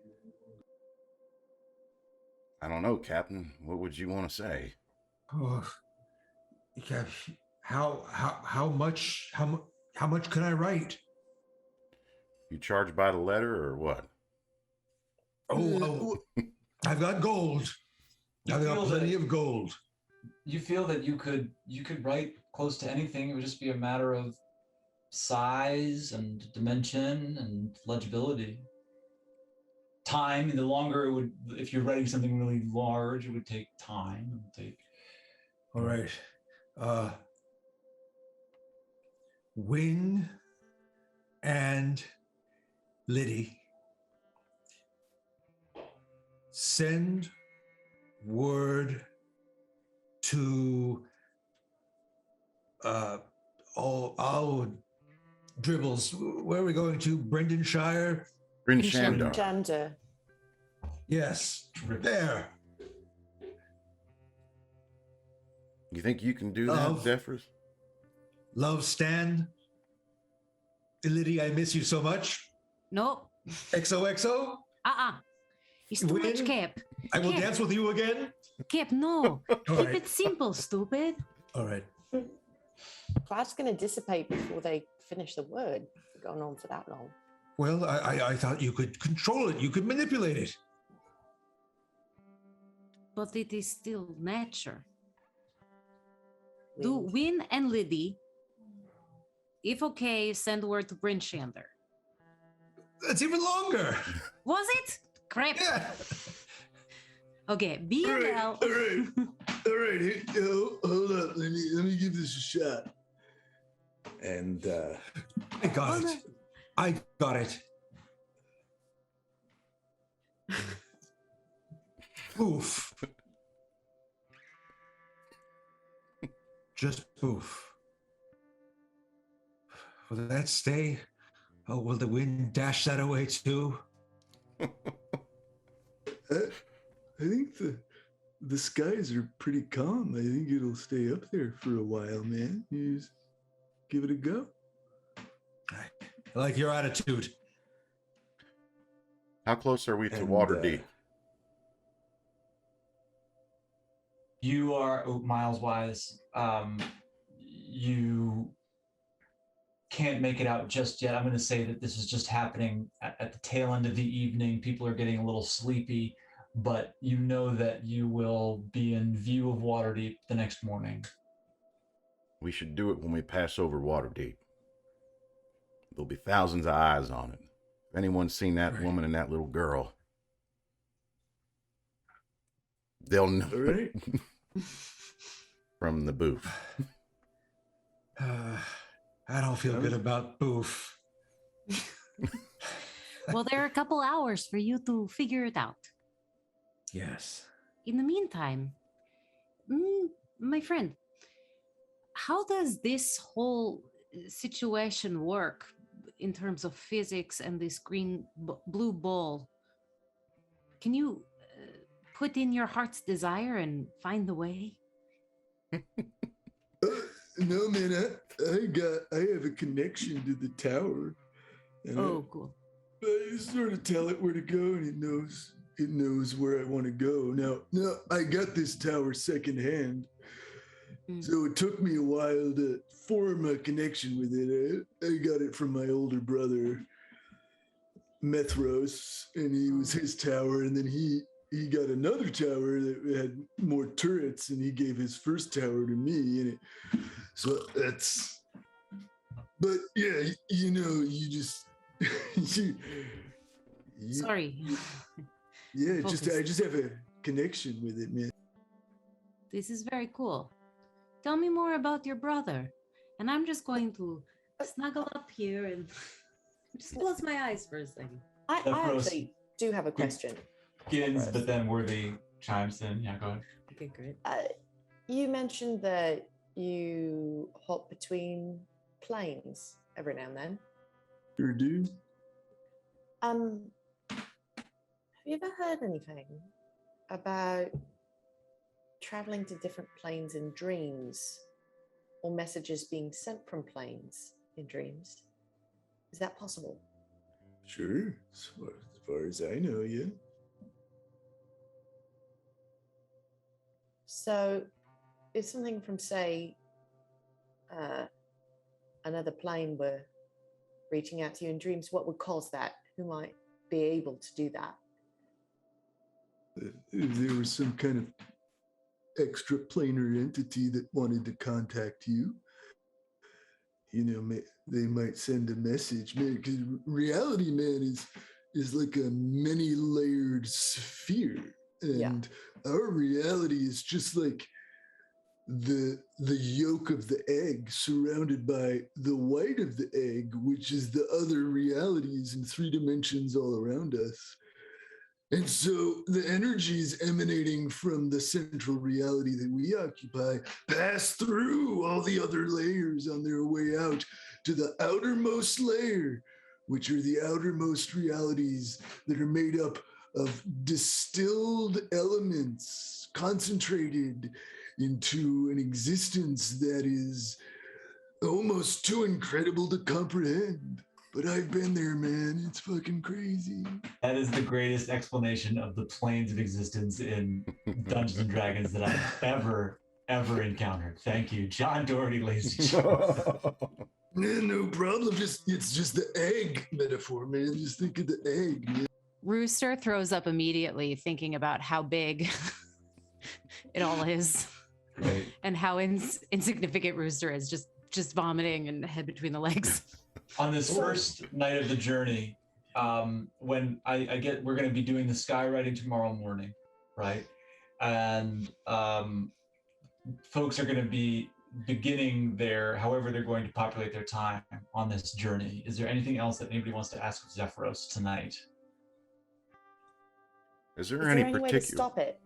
I don't know, Captain. What would you want to say? Oh, gosh. How much can I write? You charge by the letter or what? Oh, I've got gold. I've got plenty of gold. You feel that you could write close to anything. It would just be a matter of size and dimension and legibility. Time, the longer it would, if you're writing something really large, it would take time. It would take. All right. Wing and Liddy, send word to all dribbles. Where are we going to? Brendanshire? Bryn Shandar. Gender. Yes. There. You think you can do that, Love. Zephyros? Love, Stan. Liddy, I miss you so much. No. XOXO. It's too much, Win. Cap. I will Cap. dance with you again. Cap, no. All Keep right. it simple, stupid. All right. Cloud's going to dissipate before they finish the word. It's going on for that long. Well, I thought you could control it. You could manipulate it. But it is still nature. Do Wind. Win and Liddy, if okay, send word to Bryn Shander. That's even longer. Was it? Crap. Yeah. Okay, B All and right, L. all right. Here, hold up. Let me give this a shot. And I got it. I got it. Poof. Just poof. Will that stay? Oh, will the wind dash that away too? I think the skies are pretty calm. I think it'll stay up there for a while, man. You just give it a go. I like your attitude. How close are we to And, Waterdeep? You are miles wise. You can't make it out just yet. I'm going to say that this is just happening at the tail end of the evening. People are getting a little sleepy, but you know that you will be in view of Waterdeep the next morning. We should do it when we pass over Waterdeep. There'll be thousands of eyes on it. If anyone's seen that woman and that little girl, they'll know All right. from the booth. I don't feel good about boof. Well, there are a couple hours for you to figure it out. Yes. In the meantime, my friend, how does this whole situation work in terms of physics and this blue ball? Can you put in your heart's desire and find the way? No, man, I have a connection to the tower. And Cool. I sort of tell it where to go, and it knows where I want to go. Now I got this tower secondhand, so it took me a while to form a connection with it. I got it from my older brother, Methros, and he was his tower, and then he got another tower that had more turrets, and he gave his first tower to me, and so that's. But yeah, you just. Sorry. Yeah, I just have a connection with it, man. This is very cool. Tell me more about your brother. And I'm just going to snuggle up here and just close my eyes for a second. I actually do have a question. Begins, but then Worthy chimes in. Yeah, go ahead. Okay, great. You mentioned that you hop between planes every now and then. Sure do. Have you ever heard anything about traveling to different planes in dreams, or messages being sent from planes in dreams? Is that possible? Sure, as far as I know, yeah. So, if something from, say, another plane were reaching out to you in dreams, what would cause that? Who might be able to do that? If there was some kind of extra planar entity that wanted to contact you, they might send a message, man, because reality, man, is like a many-layered sphere, and our reality is just like the yolk of the egg surrounded by the white of the egg, which is the other realities in 3 dimensions all around us. And so the energies emanating from the central reality that we occupy pass through all the other layers on their way out to the outermost layer, which are the outermost realities that are made up of distilled elements concentrated into an existence that is almost too incredible to comprehend. But I've been there, man. It's fucking crazy. That is the greatest explanation of the planes of existence in Dungeons and Dragons that I've ever encountered. Thank you, John Doherty, ladies and gentlemen. No problem. It's just the egg metaphor, man. Just think of the egg, man. Rooster throws up immediately, thinking about how big it all is, Right. and how insignificant Rooster is, just vomiting and head between the legs. On this first night of the journey, when we're going to be doing the skywriting tomorrow morning, right? And folks are going to be beginning however they're going to populate their time on this journey. Is there anything else that anybody wants to ask of Zephyros tonight? Is there Is any there any way to stop it?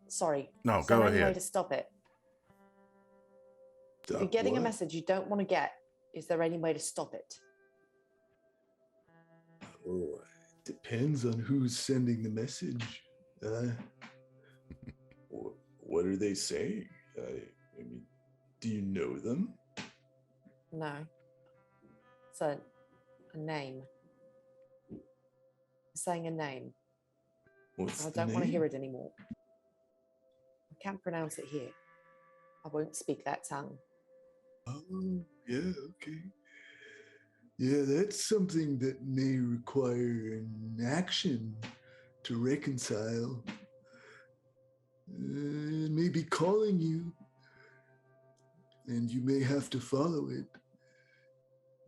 Sorry. No, Is there go any way ahead. to stop it? Stop You're getting a what? message you don't want to get. Is there any way to stop it? Oh, it depends on who's sending the message. what are they saying? I mean, do you know them? No. It's a name. Saying a name. What's I the don't want to name? hear it anymore. I can't pronounce it here. I won't speak that tongue. Oh, yeah, okay. Yeah, that's something that may require an action to reconcile. It may be calling you, and you may have to follow it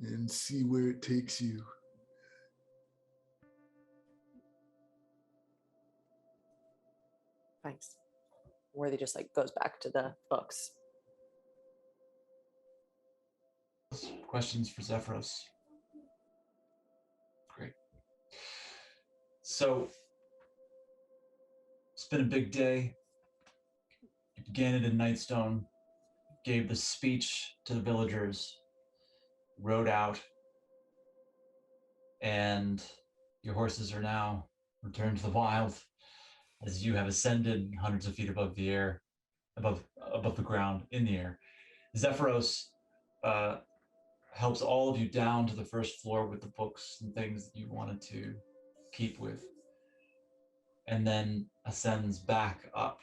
and see where it takes you. Thanks. Worthy just like goes back to the books. Questions for Zephyros? Great. So, it's been a big day. You began it in Nightstone, gave the speech to the villagers, rode out, and your horses are now returned to the wild as you have ascended hundreds of feet above the air, above the ground, in the air. Zephyros helps all of you down to the first floor with the books and things that you wanted to keep with, and then ascends back up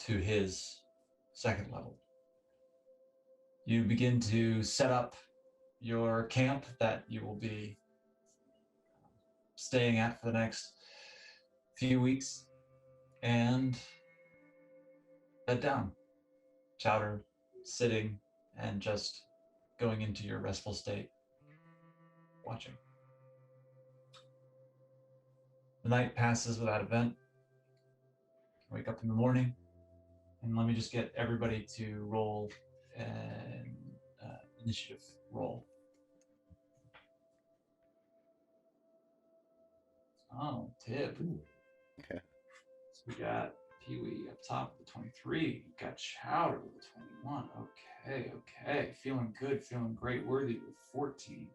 to his second level. You begin to set up your camp that you will be staying at for the next few weeks, and bed down. Chowder, sitting, and just going into your restful state, watching. The night passes without event. Wake up in the morning, and let me just get everybody to roll an initiative roll. Oh, Tib. Okay. So we got Pee-wee up top with a 23. We got Chowder with a 21. Okay. Feeling good, feeling great. Worthy with 14.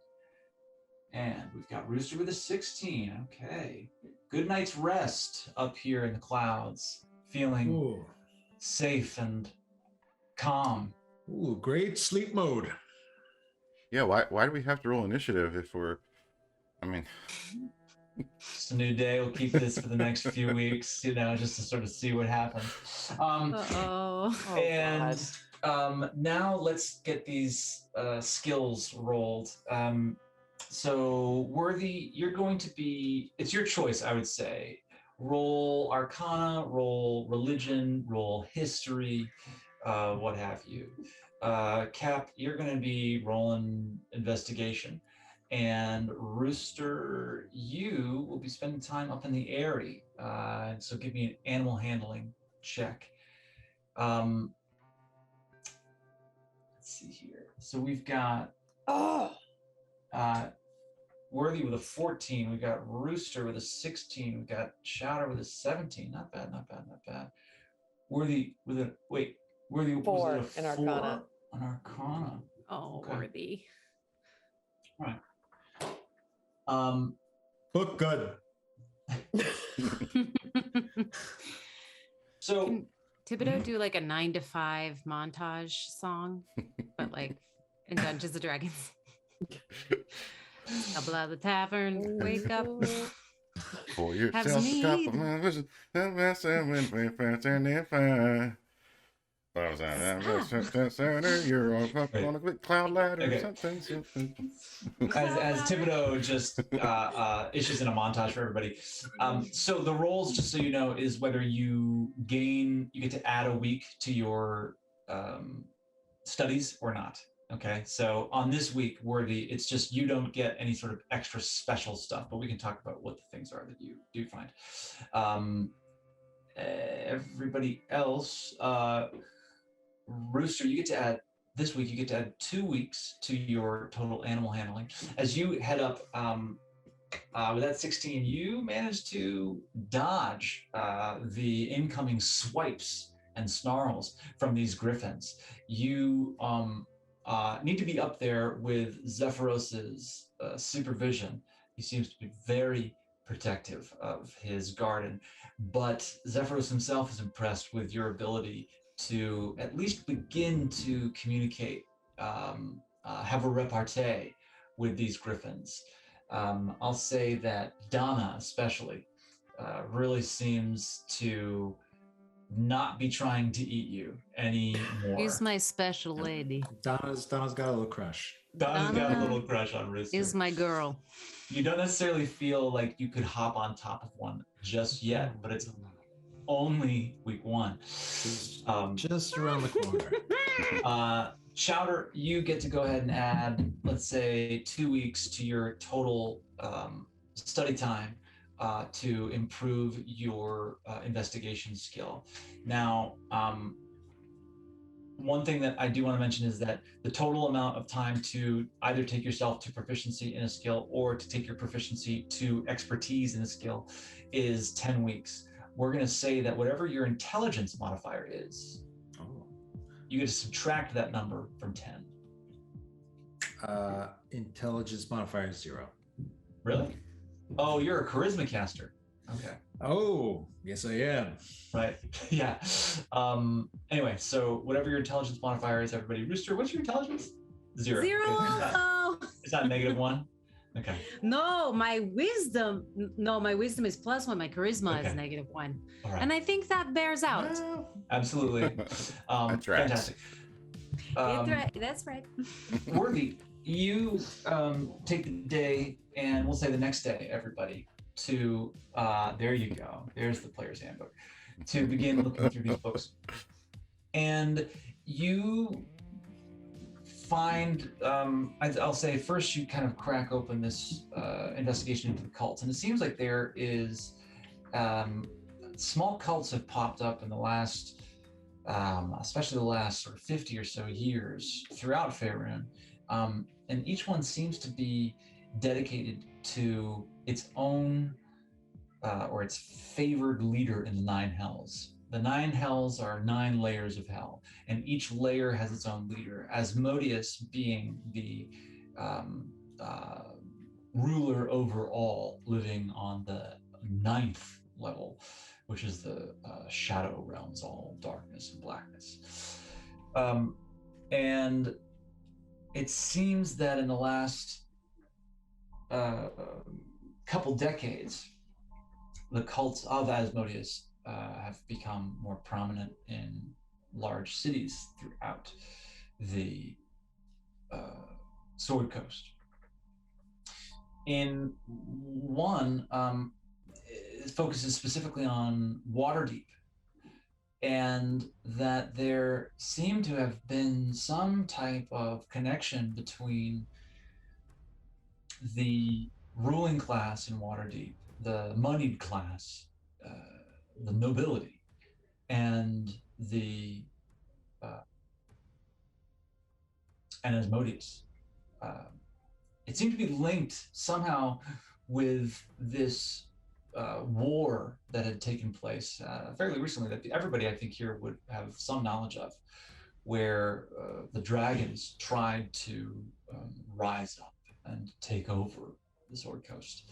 And we've got Rooster with a 16. Okay. Good night's rest up here in the clouds. Feeling Ooh. safe and calm. Ooh, great sleep mode. Yeah, why do we have to roll initiative if we're, I mean, Just a new day. We'll keep this for the next few weeks, just to sort of see what happens. Uh-oh. Oh, And God. now let's get these skills rolled. So Worthy, you're going to be, it's your choice, I would say. Roll Arcana, roll Religion, roll History, what have you. Cap, you're going to be rolling Investigation. And Rooster, you will be spending time up in the airy. So give me an animal handling check. Let's see here. So we've got Worthy with a 14. We've got Rooster with a 16. We've got Chowder with a 17. Not bad. Worthy with a, Worthy 4 was it a in 4 Arcana. on Arcana. Oh, Okay. Worthy. All right. Look good. So Can Thibodeaux do like a 9 to 5 montage song, but like in Dungeons and Dragons? Couple out of the tavern, wake up. for Have yourself some a cup mead. of my vision, the best and when we first and if I. You're on a big cloud ladder, Okay. something. as Thibodeaux just issues in a montage for everybody. So the rolls, just so you know, is whether you get to add a week to your studies or not. Okay, so on this week, Worthy, it's just you don't get any sort of extra special stuff, but we can talk about what the things are that you do find. Everybody else, Rooster, you get to add this week. You get to add 2 weeks to your total animal handling. As you head up with that 16, you manage to dodge the incoming swipes and snarls from these griffins. You need to be up there with Zephyros's supervision. He seems to be very protective of his garden, but Zephyros himself is impressed with your ability to at least begin to communicate, have a repartee with these griffins. I'll say that Donna especially really seems to not be trying to eat you anymore. She's my special lady. Donna's got a little crush. Donna's got a Donna little crush on Rooster. is my girl. You don't necessarily feel like you could hop on top of one just yet, but it's only week one. Just around the corner. Chowder, you get to go ahead and add, let's say, 2 weeks to your total study time to improve your investigation skill. Now, one thing that I do want to mention is that the total amount of time to either take yourself to proficiency in a skill or to take your proficiency to expertise in a skill is 10 weeks. We're going to say that whatever your intelligence modifier is, you get to subtract that number from 10. Intelligence modifier is 0. Really? Oh, you're a charisma caster. Okay. Oh, yes, I am. Right. Yeah. Anyway, so whatever your intelligence modifier is, everybody. Rooster, what's your intelligence? 0. Zero also. It's not -1? Okay. No, my wisdom is +1. My charisma is -1. All right. And I think that bears out. Absolutely. That tracks. Fantastic. That's right. Worthy, you take the day, and we'll say the next day, everybody, to, there you go. There's the player's handbook. To begin looking through these books. And you find, I'll say first you kind of crack open this investigation into the cults. And it seems like there is, small cults have popped up in the last, especially the last sort of 50 or so years throughout Faerun. And each one seems to be dedicated to its own or its favored leader in the 9 hells. The 9 hells are 9 layers of hell, and each layer has its own leader. Asmodeus being the ruler over all, living on the 9th level, which is the shadow realms, all darkness and blackness. And it seems that in the last couple decades, the cults of Asmodeus have become more prominent in large cities throughout the Sword Coast. In one, it focuses specifically on Waterdeep, and that there seemed to have been some type of connection between the ruling class in Waterdeep, the moneyed class, the nobility, and the and Asmodeus. It seemed to be linked somehow with this war that had taken place fairly recently that everybody I think here would have some knowledge of, where the dragons tried to rise up and take over the Sword Coast.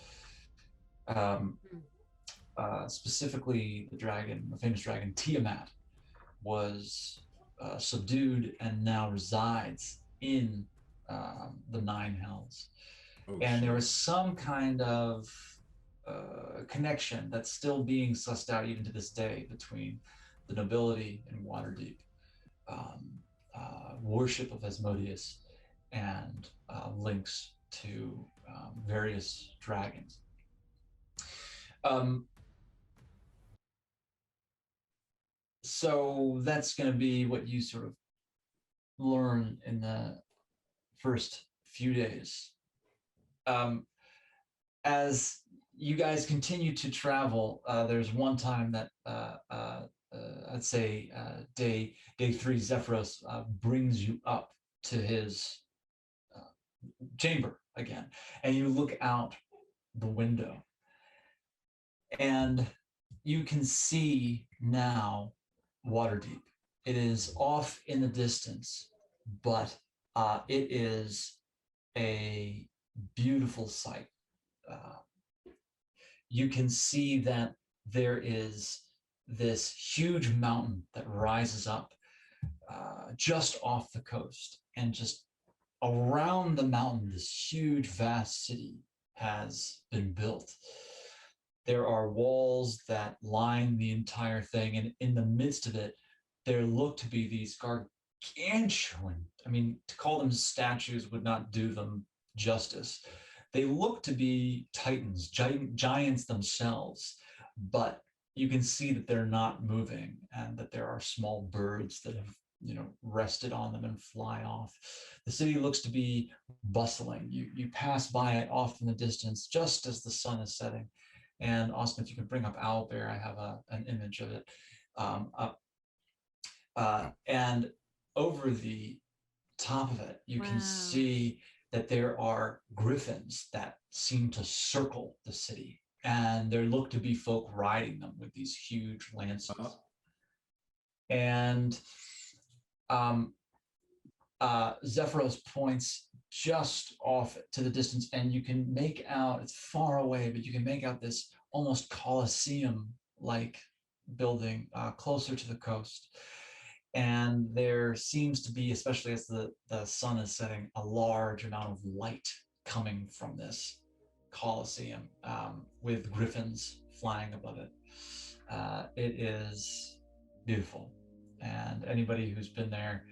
Specifically, the famous dragon Tiamat, was subdued and now resides in the 9 hells. And there was some kind of connection that's still being sussed out even to this day between the nobility in Waterdeep, worship of Asmodeus, and links to various dragons. So that's going to be what you sort of learn in the first few days. As you guys continue to travel, there's one time that I'd say day 3, Zephyros brings you up to his chamber again, and you look out the window, and you can see now Waterdeep. It is off in the distance, but it is a beautiful sight. You can see that there is this huge mountain that rises up just off the coast, and just around the mountain, this huge, vast city has been built. There are walls that line the entire thing, and in the midst of it, there look to be these gargantuan, I mean, to call them statues would not do them justice. They look to be titans, giants themselves, but you can see that they're not moving, and that there are small birds that have, rested on them and fly off. The city looks to be bustling. You pass by it off in the distance just as the sun is setting. And Austin, if you can bring up Owlbear, I have an image of it up. And over the top of it, you can see that there are griffins that seem to circle the city. And there look to be folk riding them with these huge lances. And Zephyros points just off to the distance, and you can make out, it's far away, but you can make out this almost Colosseum-like building closer to the coast. And there seems to be, especially as the sun is setting, a large amount of light coming from this Colosseum with griffins flying above it. It is beautiful. And anybody who's been there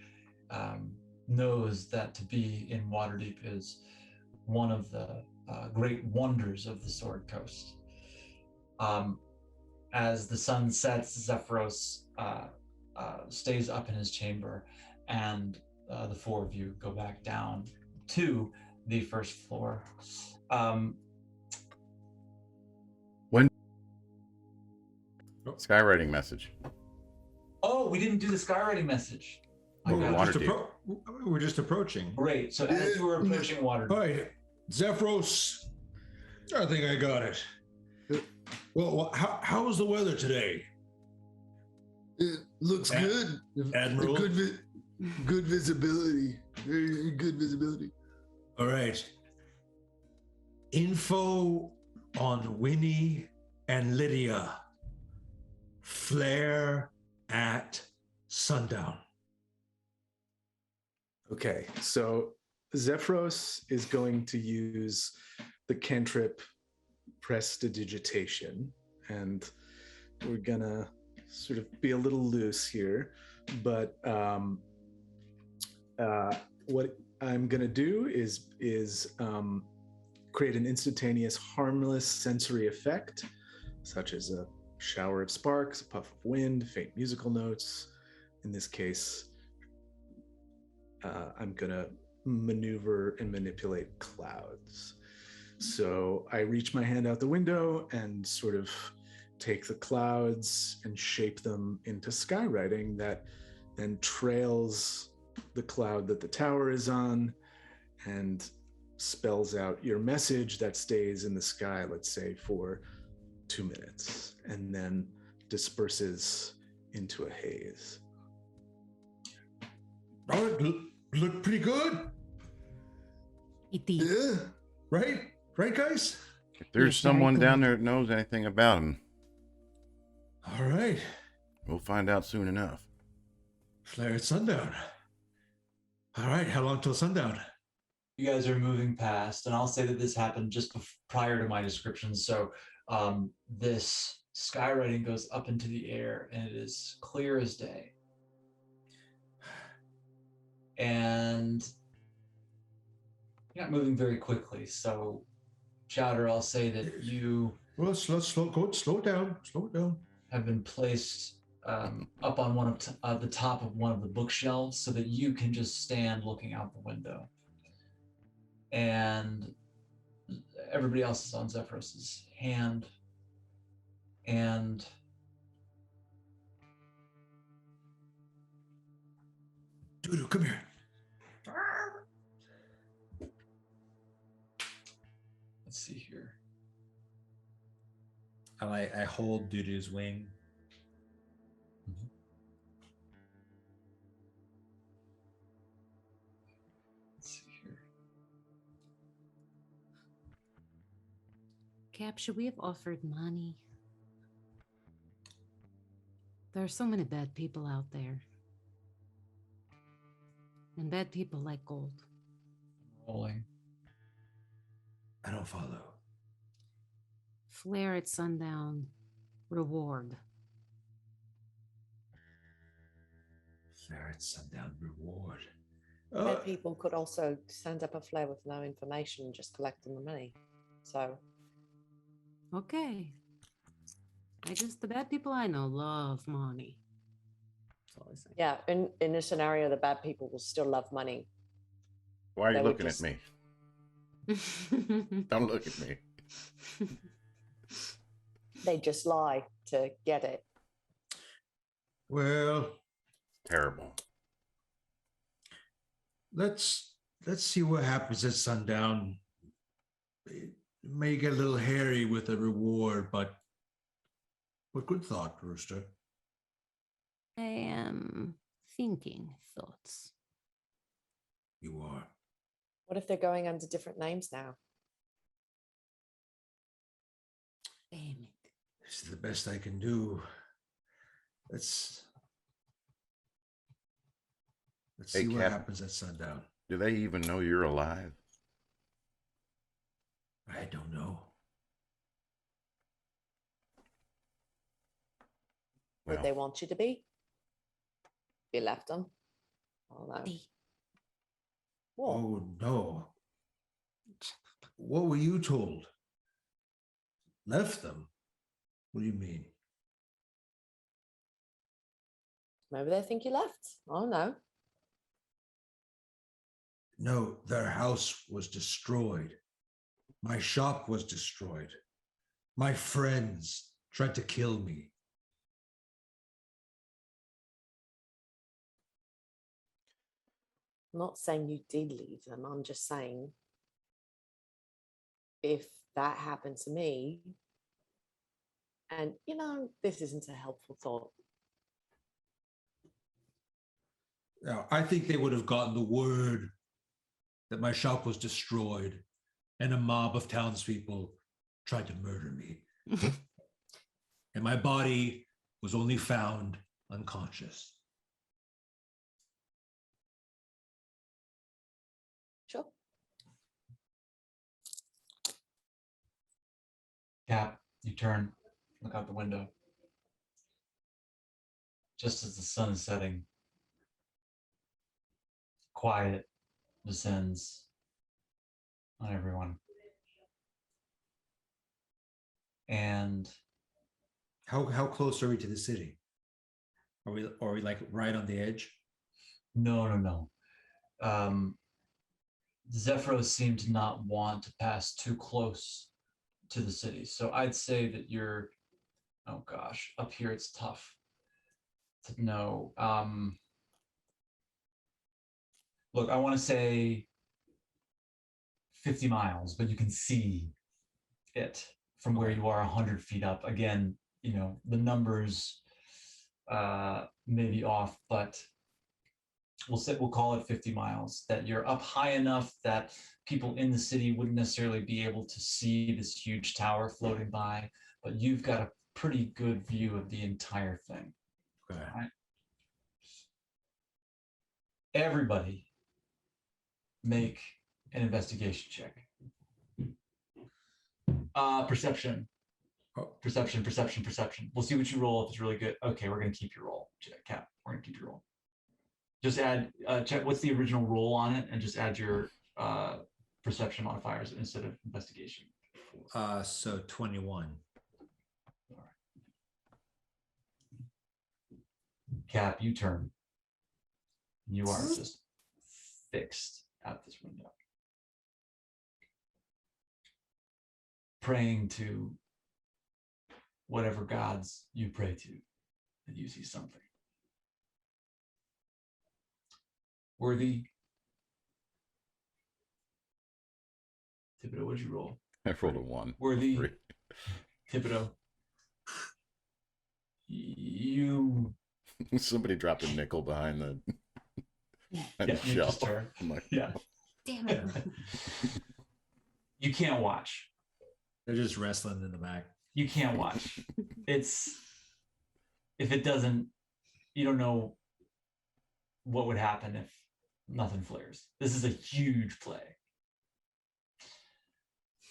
knows that to be in Waterdeep is one of the great wonders of the Sword Coast. As the sun sets, Zephyros stays up in his chamber, and the four of you go back down to the first floor. When skywriting message. Oh, we didn't do the skywriting message. We're just approaching. Great. So as you were approaching Waterdeep. All right, Zephyros, I think I got it. Well, how's the weather today? It looks good. Admiral? Good visibility. Very good visibility. All right. Info on Winnie and Lydia. Flare at sundown. Okay, so Zephyros is going to use the cantrip Prestidigitation, and we're gonna sort of be a little loose here, but what I'm gonna do is create an instantaneous harmless sensory effect, such as a shower of sparks, a puff of wind, faint musical notes. In this case, I'm gonna maneuver and manipulate clouds. So I reach my hand out the window and sort of take the clouds and shape them into skywriting that then trails the cloud that the tower is on and spells out your message that stays in the sky, let's say, for 2 minutes, and then disperses into a haze. All right, look pretty good. Yeah. Right, guys? If there's Yes, someone very down good. there that knows anything about him, All right, we'll find out soon enough. flare at sundown. All right, how long till sundown? You guys are moving past, and I'll say that this happened just prior to my description. So this skywriting goes up into the air, and it is clear as day. And you're not moving very quickly, so Chowder, I'll say that you Well, slow down. have been placed up on one of the top of one of the bookshelves, so that you can just stand looking out the window. And everybody else is on Zephyros's hand. And Dude, come here. let's see here. I hold Dudu's wing. Let's see here. Cap, should we have offered money? There are so many bad people out there. And bad people like gold. Rolling. I don't follow. Flare at sundown. Reward. Flare at sundown reward. Bad people could also send up a flare with no information and just collecting the money. So, Okay. The bad people I know love money. that's all I say. Yeah, in a scenario, the bad people will still love money. Why are They you would looking just- at me? Don't look at me. They just lie to get it. Well, Terrible. let's see what happens at sundown. It may get a little hairy with a reward, but good thought, Rooster. I am thinking thoughts. You are. What if they're going under different names now? Damn it. This is the best I can do. Let's Hey, see what Cap. happens at sundown. Do they even know you're alive? I don't know. Would Well, they want you to be? You left them? Oh no. What? Oh no. What were you told? Left them? What do you mean? Maybe they think you left. Oh no. No, their house was destroyed. My shop was destroyed. My friends tried to kill me. I'm not saying you did leave them. I'm just saying if that happened to me, and this isn't a helpful thought. Now, I think they would have gotten the word that my shop was destroyed and a mob of townspeople tried to murder me. And my body was only found unconscious. Sure. Cap, you turn, look out the window. Just as the sun is setting, quiet descends on everyone. And How close are we to the city? Are we like right on the edge? no. Zephyros seemed to not want to pass too close to the city. So I'd say that you're, oh gosh, up here it's tough to know. Look, I want to say 50 miles, but you can see it from where you are 100 feet up. Again, the numbers may be off, but we'll call it 50 miles, that you're up high enough that people in the city wouldn't necessarily be able to see this huge tower floating by, but you've got a pretty good view of the entire thing. Okay. Right? Everybody make an investigation check. Perception. Oh. Perception. We'll see what you roll if it's really good. Okay, we're going to keep your roll. Cap, we're going to keep your roll. Just add, check what's the original roll on it and just add your perception modifiers instead of investigation. So 21. All right. Cap, you turn. You are just fixed out this window. Praying to whatever gods you pray to, that you see something. Worthy. Thibodeaux, what'd you roll? I rolled a 1. Worthy. 3. Thibodeaux. You. Somebody dropped a nickel behind the Yeah, shelf. turn. I'm like, Yeah. Damn it. You can't watch. They're just wrestling in the back. You can't watch. It's if it doesn't, you don't know what would happen if nothing flares. This is a huge play.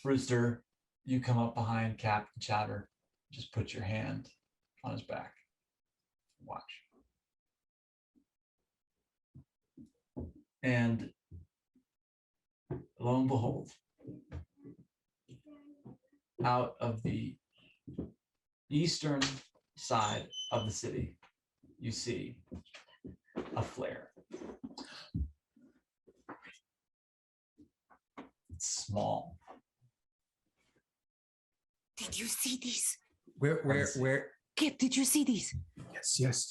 Rooster, you come up behind Captain Chowder. Just put your hand on his back. Watch. And lo and behold, out of the eastern side of the city, you see a flare. It's small. Did you see these? Where? Kip, did you see these? Yes.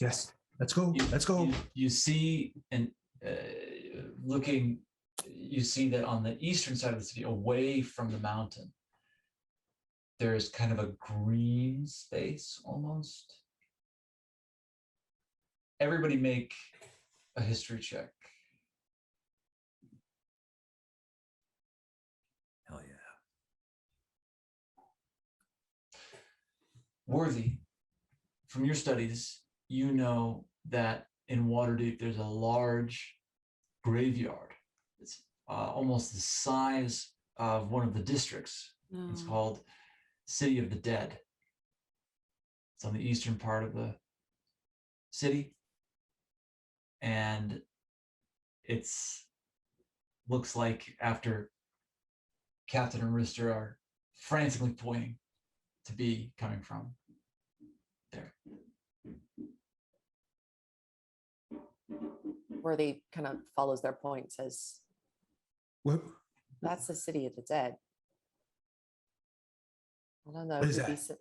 Let's go. Let's go. You see, and looking, you see that on the eastern side of the city, away from the mountain, there's kind of a green space almost. Everybody make a history check. Hell yeah. Worthy, from your studies, you know that in Waterdeep there's a large graveyard. It's almost the size of one of the districts. It's called City of the Dead. It's on the eastern part of the city. And it's looks like after Captain and Rooster are frantically pointing to be coming from there. Worthy kind of follows their point, says, What? that's the City of the Dead. I don't know. What is who'd be that? se-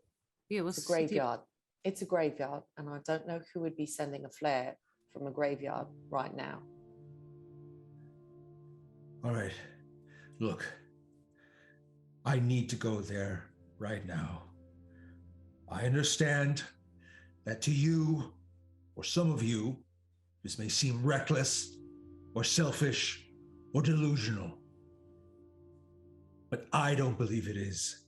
Yeah, It's a graveyard. It's a graveyard, and I don't know who would be sending a flare from a graveyard right now. All right. Look, I need to go there right now. I understand that to you, or some of you, this may seem reckless or selfish or delusional, but I don't believe it is.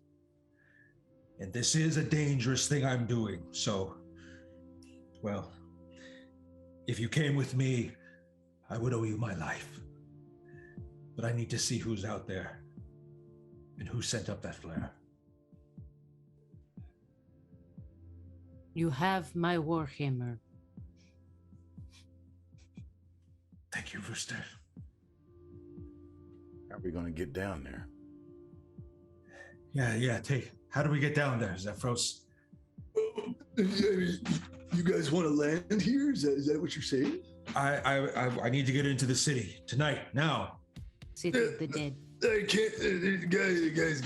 And this is a dangerous thing I'm doing. So, well, if you came with me, I would owe you my life. But I need to see who's out there and who sent up that flare. You have my warhammer. Thank you, Rooster. How are we going to get down there? Yeah, how do we get down there, Zephyros? You guys want to land here? Is that what you're saying? I need to get into the city tonight, now. City of the Dead. I can't, guys.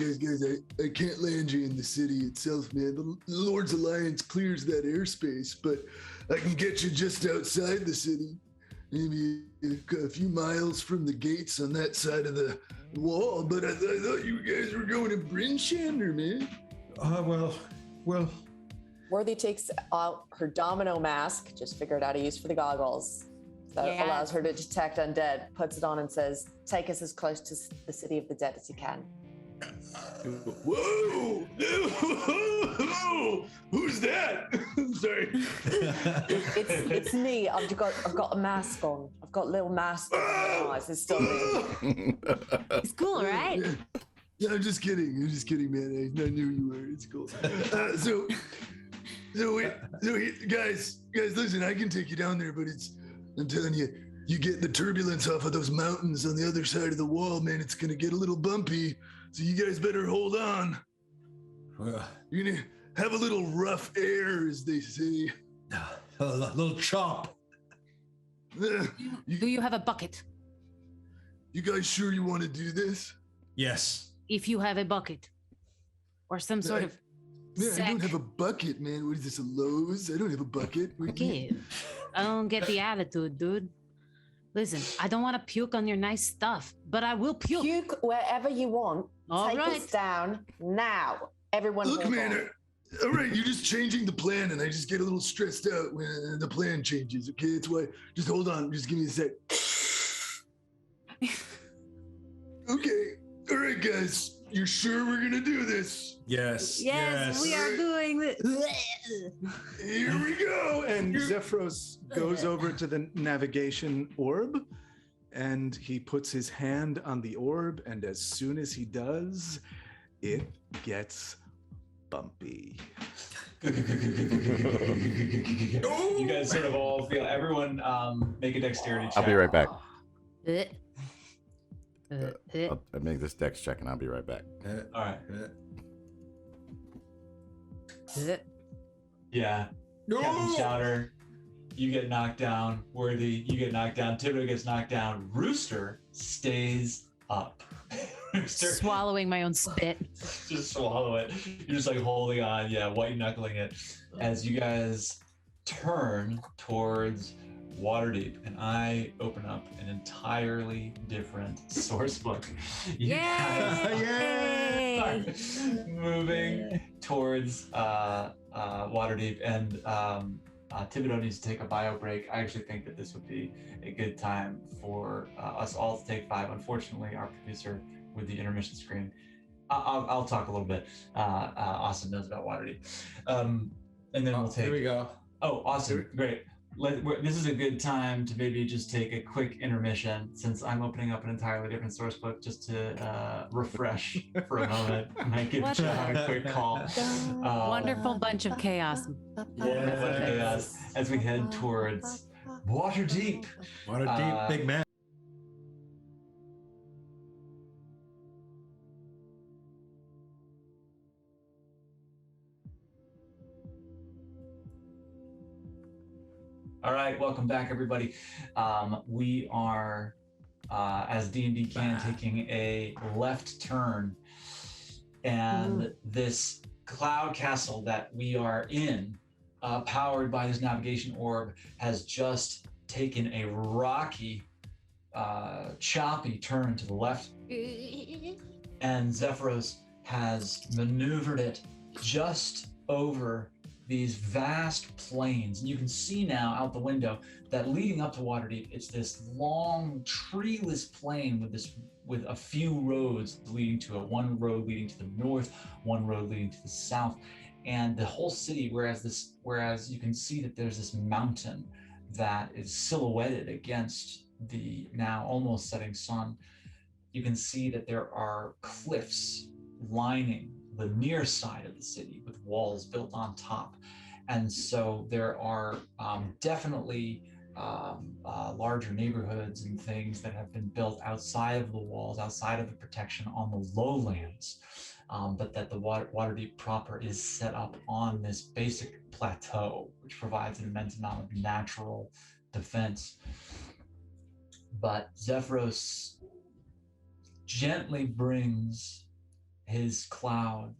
I can't land you in the city itself, man. The Lord's Alliance clears that airspace, but I can get you just outside the city, maybe a few miles from the gates on that side of the wall. But I thought you guys were going to Bryn Shander, man. Well. Worthy takes out her domino mask, just figured out how to use for the goggles. That allows her to detect undead, puts it on and says, take us as close to the City of the Dead as you can. Whoa! Who's that? Sorry. It's me. I've got a mask on. I've got a little mask on my eyes. It's still me. It's cool, right? Yeah, I'm just kidding, man. I knew you were. It's cool. So guys, listen. I can take you down there, but I'm telling you, you get the turbulence off of those mountains on the other side of the wall, man. It's gonna get a little bumpy. So you guys better hold on. You're gonna have a little rough air, as they say. A little chop. Do you have a bucket? You guys sure you want to do this? Yes. If you have a bucket. Or some sort of Man, sack. I don't have a bucket, man. What is this, a Lowe's? I don't have a bucket. Okay. I don't get the attitude, dude. Listen, I don't want to puke on your nice stuff, but I will puke. Puke wherever you want. All Take right. us down now. Everyone Look, hold man. on. All right, you're just changing the plan, and I just get a little stressed out when the plan changes. Okay, that's why. Just hold on. Just give me a sec. Okay. All right, guys. You sure we're gonna do this? Yes. Yes, we are doing this. Here we go. And Zephyros goes over to the navigation orb and he puts his hand on the orb. And as soon as he does, it gets bumpy. You guys sort of all feel. Everyone, make a dexterity check. I'll be right back. Uh, I'll make this dex check and I'll be right back. All right. Yeah. Captain Chowder, you get knocked down. Worthy, you get knocked down. Thibodeaux gets knocked down. Rooster stays up. Rooster, Swallowing my own spit. just swallow it. You're just like holding on, white knuckling it as you guys turn towards Waterdeep, and I open up an entirely different source book. You guys start moving towards Waterdeep, and Thibodeaux needs to take a bio break. I actually think that this would be a good time for us all to take 5. Unfortunately, our producer with the intermission screen, I'll talk a little bit. Austin knows about Waterdeep, and then we'll take. Here we go. Oh, awesome! Great. This is a good time to maybe just take a quick intermission, since I'm opening up an entirely different source book, just to refresh for a moment. I might give What John a quick call. Wonderful bunch of chaos. Yes, as we head towards Waterdeep. Waterdeep, big man. All right, welcome back, everybody. We are, as D&D can, taking a left turn, and this cloud castle that we are in, powered by this navigation orb, has just taken a rocky, choppy turn to the left, and Zephyros has maneuvered it just over these vast plains. And you can see now out the window that leading up to Waterdeep, it's this long treeless plain with a few roads leading to it. One road leading to the north, one road leading to the south, and the whole city. Whereas you can see that there's this mountain that is silhouetted against the now almost setting sun. You can see that there are cliffs lining the near side of the city with walls built on top. And so there are definitely larger neighborhoods and things that have been built outside of the walls, outside of the protection on the lowlands, but that the Waterdeep proper is set up on this basic plateau, which provides an immense amount of natural defense. But Zephyros gently brings his cloud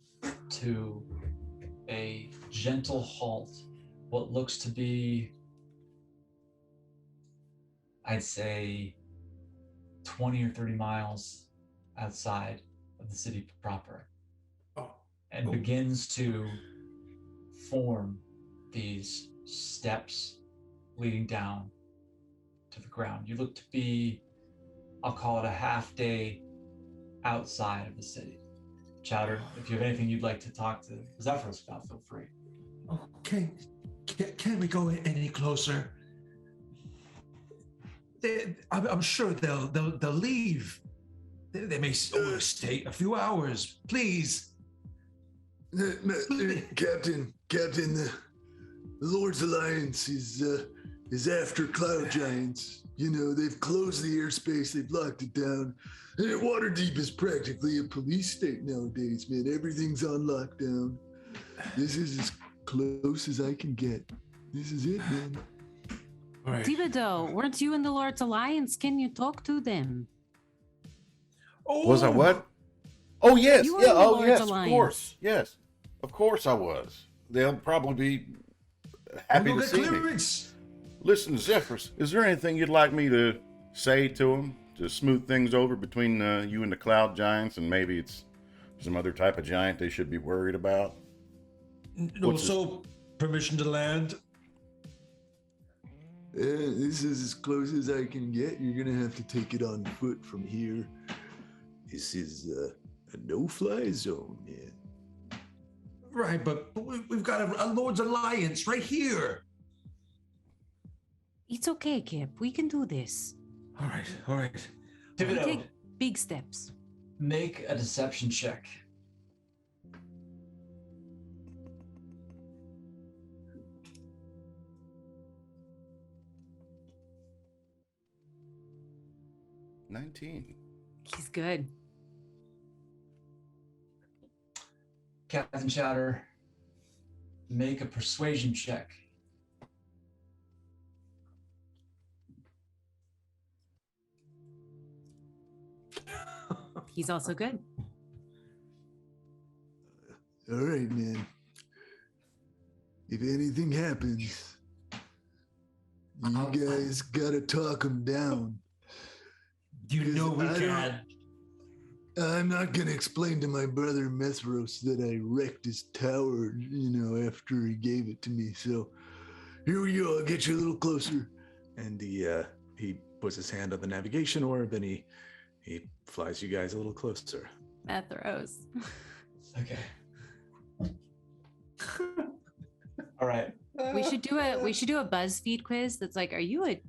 to a gentle halt, what looks to be, I'd say, 20 or 30 miles outside of the city proper, and begins to form these steps leading down to the ground. You look to be, I'll call it a half day outside of the city. Chowder, if you have anything you'd like to talk to Zephyros about, feel free. Okay, can we go any closer? I'm sure they'll leave. They may stay a few hours. Please. Captain, the Lord's Alliance is after cloud giants. You know, they've closed the airspace, they've locked it down. Waterdeep is practically a police state nowadays, man. Everything's on lockdown. This is as close as I can get. This is it, man. All right. Thibodeaux, weren't you in the Lord's Alliance? Can you talk to them? Was I what? Oh, yes. You were Yeah. in the Oh, Lord's yes. Alliance. Of course. Yes. Of course I was. They'll probably be happy to see me. Listen, Zephyros, is there anything you'd like me to say to them to smooth things over between you and the cloud giants, and maybe it's some other type of giant they should be worried about? Also, permission to land. This is as close as I can get. You're gonna have to take it on foot from here. This is a no-fly zone, man. Right, but we've got a Lord's Alliance right here. It's okay, Kip. We can do this. All right, all right. We Thibodeaux, take big steps. make a deception check. $19. He's good. Captain Chowder, make a persuasion check. He's also good. All right, man. If anything happens, you guys gotta talk him down. You know we I can. I'm not gonna explain to my brother Mithros that I wrecked his tower, after he gave it to me. So here we go. I'll get you a little closer. And he puts his hand on the navigation orb and he flies you guys a little closer. Mithros. Okay. All right. We should do a BuzzFeed quiz that's like, are you a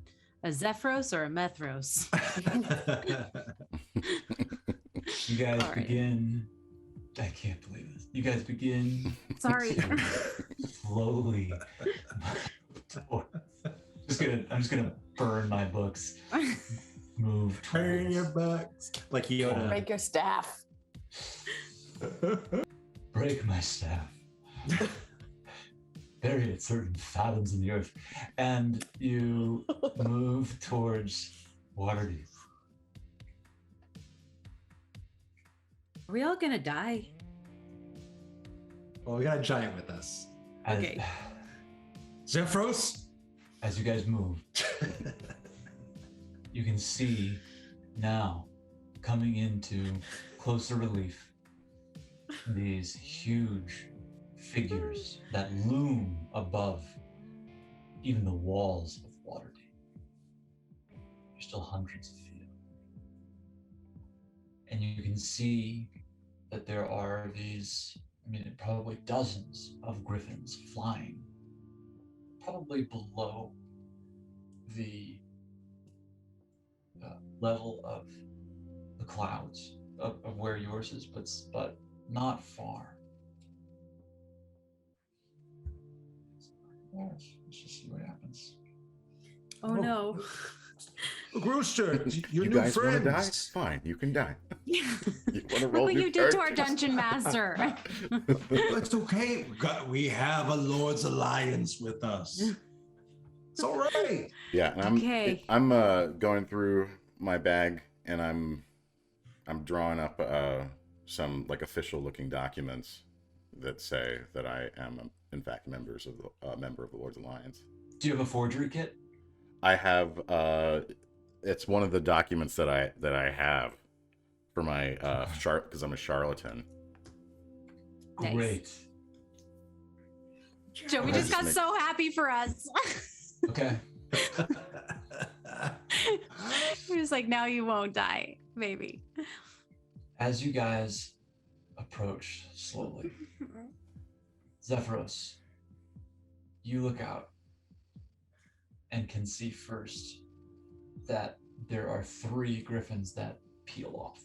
Zephyros or a Mithros? You guys All right. begin. I can't believe this. You guys begin Sorry. slowly. I'm just gonna burn my books. Move Turn towards, your backs. Like Yoda. Break your staff. break my staff. Bury it certain fathoms in the earth, and you move towards Waterdeep. Are we all gonna die? Well, we got a giant with us. As, Okay. Zephyros? as you guys move, you can see now, coming into closer relief, these huge figures that loom above even the walls of Waterdeep. They're still hundreds of feet up. And you can see that there are these, probably dozens of griffins flying, probably below the level of the clouds of where yours is, but not far. Let's just see what happens. Oh no. Look, Rooster, your You new guys want to die? friends. Fine, you can die. Yeah. You want to Look roll what new you did to our characters? dungeon master. It's okay. We have a Lord's Alliance with us. It's all right. Yeah, and Okay. I'm going through my bag and I'm drawing up some like official looking documents that say that I am in fact member of the Lord's Alliance. Do you have a forgery kit? I have it's one of the documents that I have for my because I'm a charlatan. Nice. Great. Joey Okay. just got Just so happy for us. Okay. He was like, now you won't die, maybe. As you guys approach slowly, Zephyros, you look out and can see first that there are 3 griffins that peel off.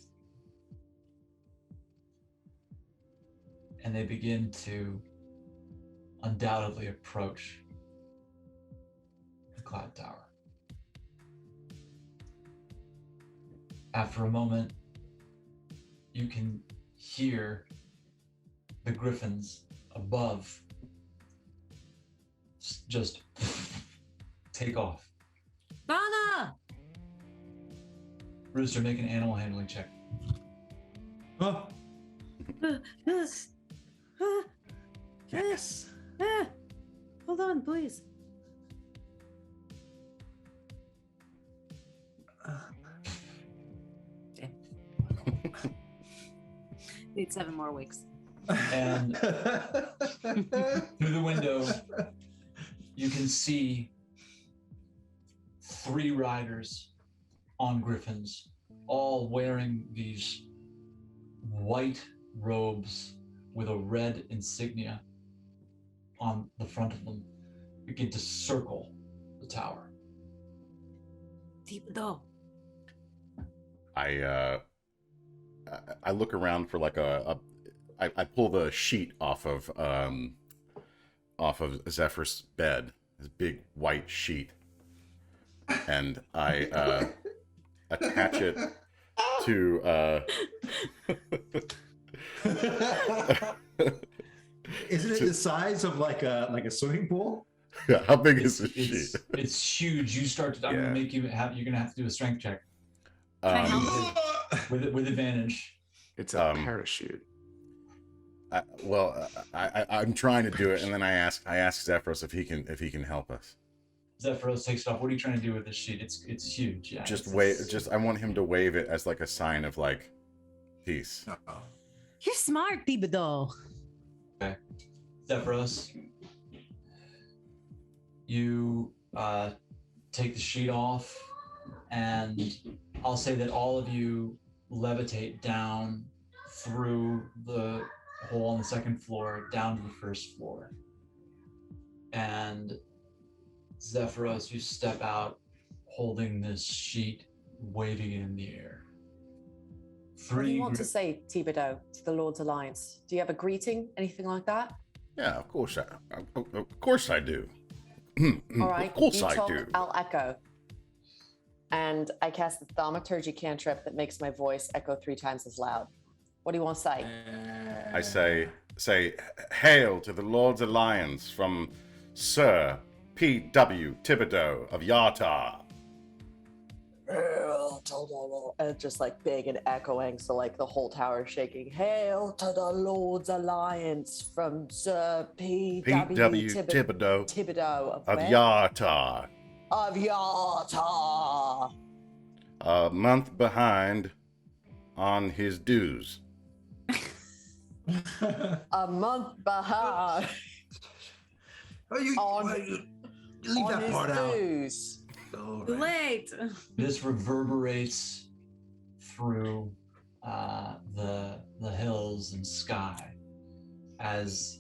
And they begin to undoubtedly approach the cloud tower. After a moment, you can hear the griffins above just take off. Donna! Rooster, make an animal handling check. Huh? Yes. Hold on, please. Need 7 more weeks. And through the window, you can see 3 riders on griffins, all wearing these white robes with a red insignia on the front of them begin to circle the tower. Thibodeaux. I look around for like I pull the sheet off of Zephyr's bed, this big white sheet, and I attach it to Isn't it the size of like a swimming pool? Yeah, how big is this sheet? It's huge. You start to. I'm Yeah. gonna make you have. You're gonna have to do a strength check Can I help? with advantage. It's a parachute. I'm trying to do it, and then I ask Zephyros if he can help us. Zephyros takes it off. What are you trying to do with this sheet? It's huge. Yeah. I want him to wave it as like a sign of like peace. You're smart, Thibodeaux. Okay. Zephyros, you take the sheet off, and I'll say that all of you levitate down through the hole on the second floor down to the first floor. And Zephyros, you step out holding this sheet, waving it in the air. What do you want to say, Thibodeaux, to the Lord's Alliance? Do you have a greeting, anything like that? Yeah, of course I do. All right. Of course you I talk, do. I'll echo. And I cast the thaumaturgy cantrip that makes my voice echo 3 times as loud. What do you want to say? I say, hail to the Lord's Alliance from Sir P.W. Thibodeaux of Yatar. Just like big and echoing, so like the whole tower is shaking. Hail to the Lord's Alliance from Sir P.W. Thibodeaux of where? Yatar. Of Yatar. A month behind on his dues. A month behind Leave that his part out. dues. All Too right. late. This reverberates through the hills and sky as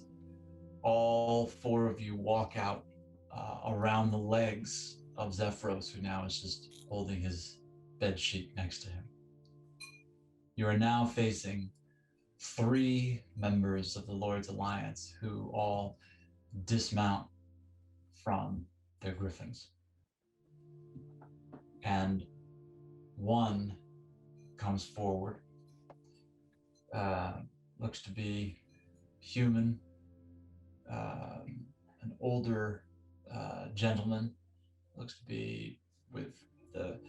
all 4 of you walk out around the legs of Zephyros, who now is just holding his bed sheet next to him. You are now facing 3 members of the Lord's Alliance who all dismount from their griffins. And one comes forward, looks to be human, an older gentleman, looks to be with the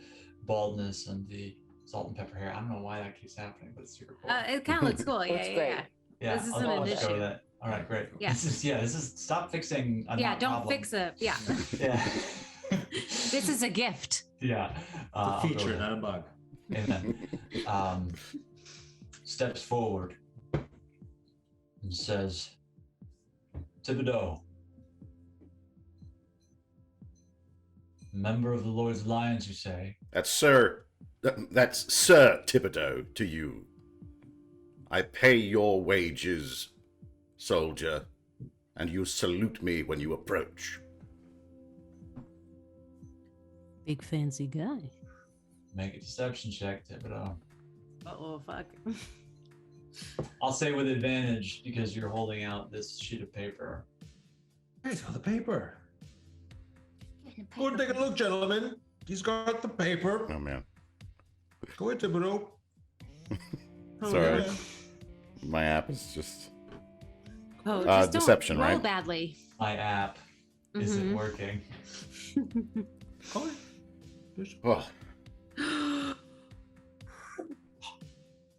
baldness and the salt and pepper hair. I don't know why that keeps happening, but it's super cool. It kind of looks cool. Yeah, Looks yeah, great. yeah. Yeah, This I'll isn't an let go of issue. that. All right, great. Yeah. This is stop fixing a Yeah, not don't problem. fix it. Yeah. Yeah. This is a gift. Yeah. It's a I'll go feature, with not a bug. Amen. Steps forward and says, Thibodeaux, member of the Lord's Alliance, you say? That's Sir Thibodeaux to you. I pay your wages, soldier, and you salute me when you approach. Big fancy guy. Make a deception check, Thibodeaux. Oh fuck. I'll say with advantage because you're holding out this sheet of paper. He's got the paper. Go and take a look, gentlemen. He's got the paper. Oh man, Go ahead, Thibodeaux. sorry, yeah. my app is just. Oh, just don't deception, roll right? badly. My app isn't Mhm. working. Oh, there's- Oh,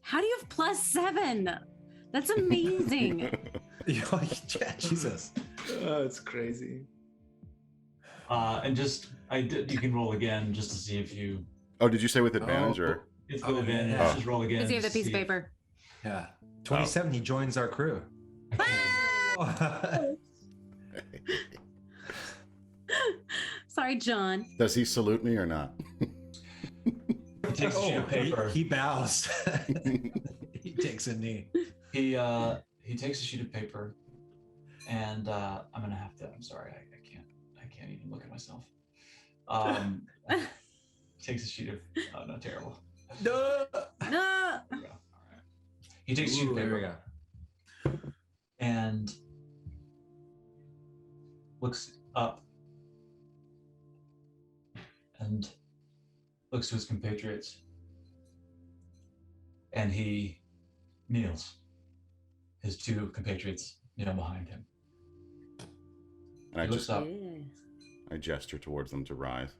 How do you have +7? That's amazing. yeah, Jesus. Oh, it's crazy. And just you can roll again just to see if you. oh, did you say with advantage or? It's with Oh, advantage. yeah. Just roll again. Does he have the just piece of see- paper? Yeah. 27, he joins our crew. Sorry, John. Does he salute me or not? He takes a sheet of paper. He bows. Takes a knee. He takes a sheet of paper, and I'm gonna have to. I'm sorry, I can't even look at myself. Takes a sheet of. Oh no, terrible. No. No. There we go. All right. He takes a sheet of There we paper go. and looks up and looks to his compatriots, and he kneels. His two compatriots kneel behind him. And He looks up. I gesture towards them to rise.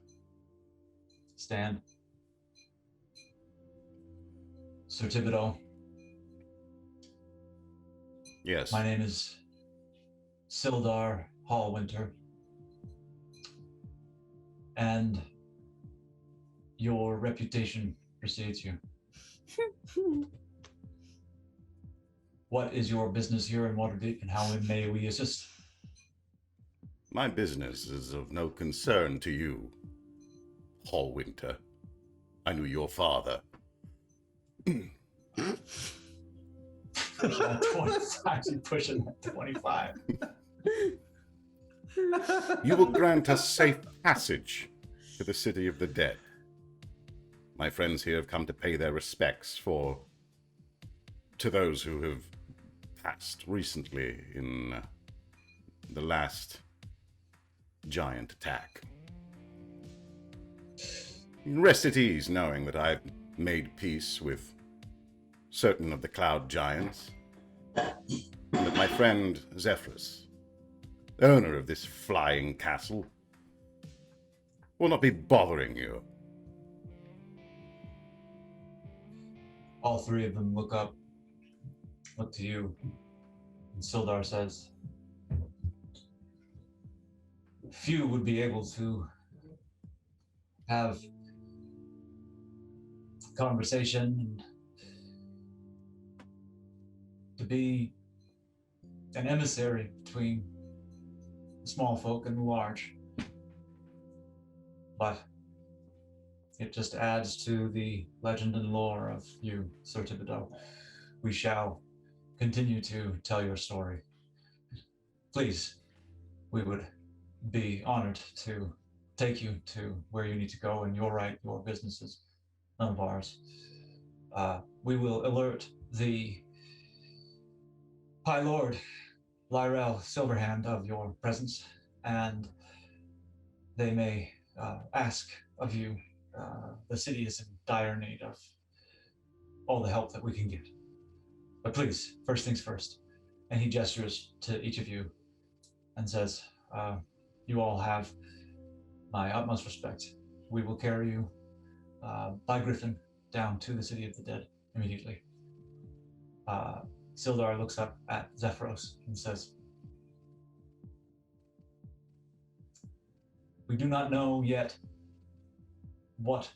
Stand. Sir Thibodeaux, Yes. my name is Sildar Hallwinter, and your reputation precedes you. What is your business here in Waterdeep, and how may we assist? My business is of no concern to you, Hallwinter. I knew your father. Pushing that 25. You're pushing that 25. You will grant us safe passage to the city of the dead. My friends here have come to pay their respects to those who have passed recently in the last giant attack. Rest at ease knowing that I've made peace with certain of the cloud giants, and that my friend Zephyros, owner of this flying castle, will not be bothering you. All three of them look up, look to you, and Sildar says, few would be able to have conversation and to be an emissary between the small folk and the large. But it just adds to the legend and lore of you, Sir Thibodeaux. We shall continue to tell your story. Please, we would be honored to take you to where you need to go, and you're right, your business is none of ours. We will alert the High Lord, Lyrell Silverhand, of your presence, and they may ask of you. The city is in dire need of all the help that we can get. But please, first things first. And he gestures to each of you and says, you all have my utmost respect. We will carry you by griffin down to the city of the dead immediately. Sildar looks up at Zephyros and says, we do not know yet what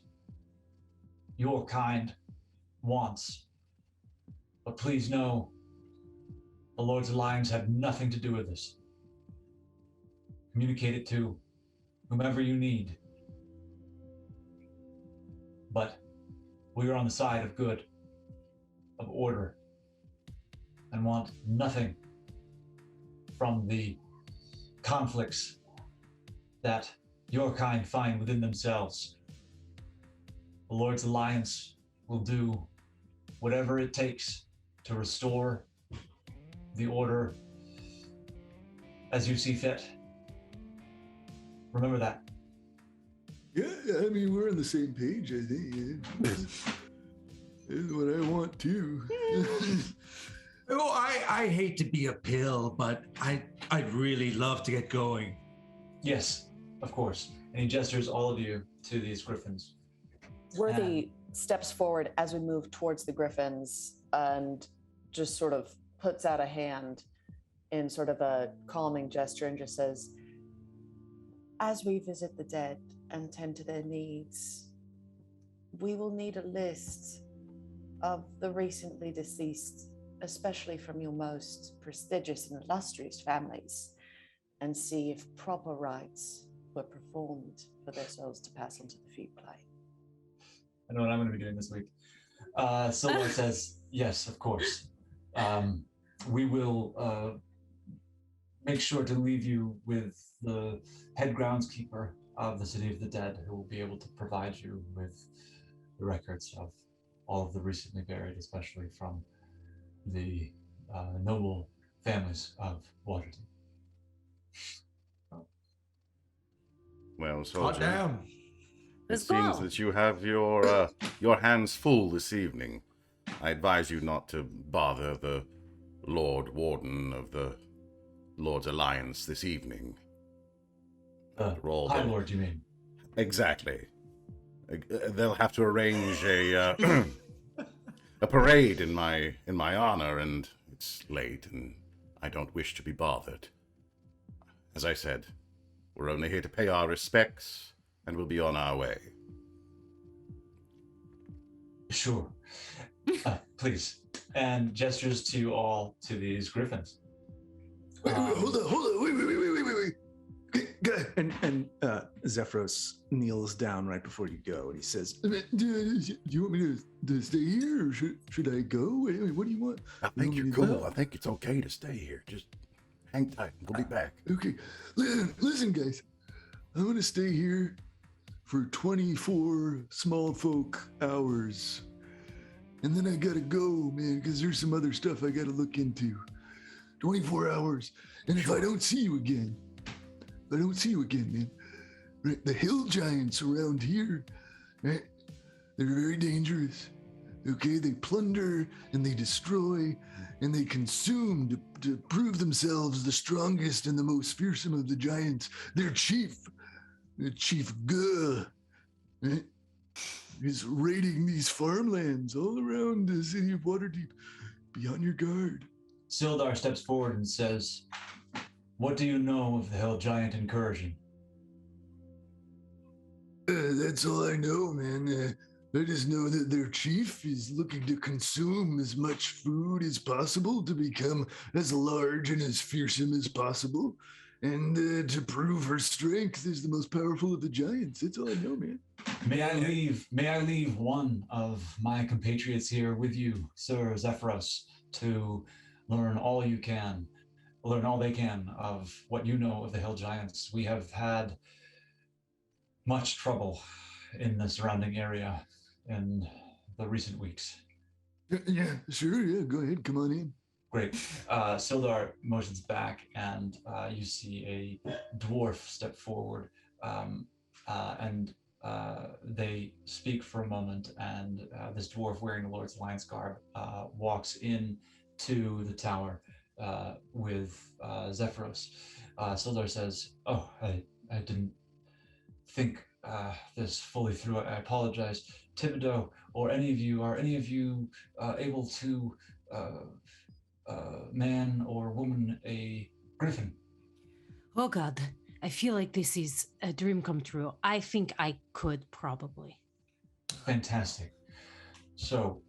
your kind wants, but please know the Lord's Alliance had nothing to do with this. Communicate it to whomever you need. But we are on the side of good, of order, and want nothing from the conflicts that your kind find within themselves. The Lord's Alliance will do whatever it takes to restore the order as you see fit. Remember that. Yeah, I mean, we're on the same page, I think. Is what I want too. Oh, I hate to be a pill, but I'd really love to get going. Yes, of course. And he gestures all of you to these griffins. Worthy steps forward as we move towards the griffins and just sort of puts out a hand in sort of a calming gesture and just says, as we visit the dead and tend to their needs, we will need a list of the recently deceased, especially from your most prestigious and illustrious families, and see if proper rites were performed for their souls to pass on to the fugue plane. I know what I'm going to be doing this week. Sildar says, Yes, of course. We will make sure to leave you with the head groundskeeper of the City of the Dead, who will be able to provide you with the records of all of the recently buried, especially from the noble families of Waterdeep. Well, Hot soldier, damn. it Let's seems go. that you have your hands full this evening. I advise you not to bother the Lord Warden of the Lord's Alliance this evening. After all, High Lord, you mean? Exactly. They'll have to arrange a a parade in my honor, and it's late, and I don't wish to be bothered. As I said, we're only here to pay our respects, and we'll be on our way. Sure. Please. And gestures to all to these griffins. Wait, hold on, wait. Guy. And Zephyros kneels down right before you go, and he says, "Do you want me to stay here, or should I go? What do you want? I think you're cool. I think it's okay to stay here. Just hang tight. We'll be back." Okay, listen, guys. I'm gonna stay here for 24 small folk hours, and then I gotta go, man, because there's some other stuff I gotta look into. 24 hours, and if I don't see you again, man, right? The hill giants around here, right? They're very dangerous. Okay, they plunder and they destroy and they consume to prove themselves the strongest and the most fearsome of the giants. Their chief Guh, right, is raiding these farmlands all around the city of Waterdeep. Be on your guard. Sildar steps forward and says, "What do you know of the Hell Giant incursion?" That's all I know, man. I just know that their chief is looking to consume as much food as possible to become as large and as fearsome as possible, and to prove her strength is the most powerful of the giants. That's all I know, man. May I leave one of my compatriots here with you, Sir Zephyros, to learn all they can of what you know of the Hill Giants. We have had much trouble in the surrounding area in the recent weeks. Yeah, sure. Yeah, go ahead. Come on in. Great. Sildar motions back, and you see a dwarf step forward, and they speak for a moment, and this dwarf wearing the Lord's Alliance garb walks in to the tower with Zephyros. Sildar says, "Oh, I didn't think this fully through. I apologize. Thibodeaux, or any of you able to man or woman a griffin?" Oh God, I feel like this is a dream come true. I think I could probably. Fantastic. So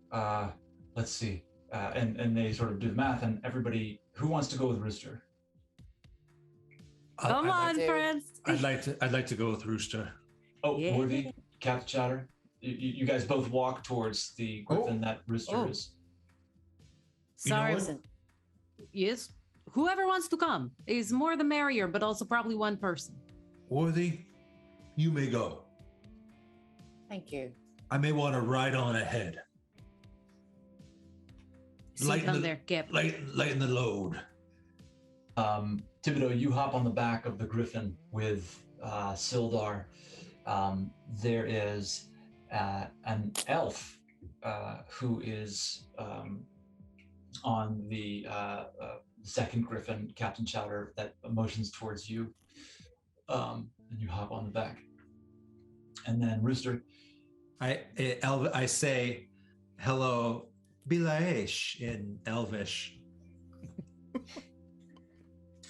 let's see. And they sort of do the math, and everybody who wants to go with Rooster. Come on, do. friends. I'd like to go with Rooster. Oh, Yeah. Worthy, Captain Chatter. You guys both walk towards the griffin that Rooster is. You know Sorry. what? Listen. Yes. Whoever wants to come is more the merrier, but also probably one person. Worthy, you may go. Thank you. I may want to ride on ahead. Sit Lighten on the- there, Gip. Lighten the load. Thibodeaux, you hop on the back of the griffin with Sildar. There is an elf who is on the second griffin, Captain Chowder, that motions towards you, and you hop on the back. And then Rooster. I say hello, Bilaesh in Elvish.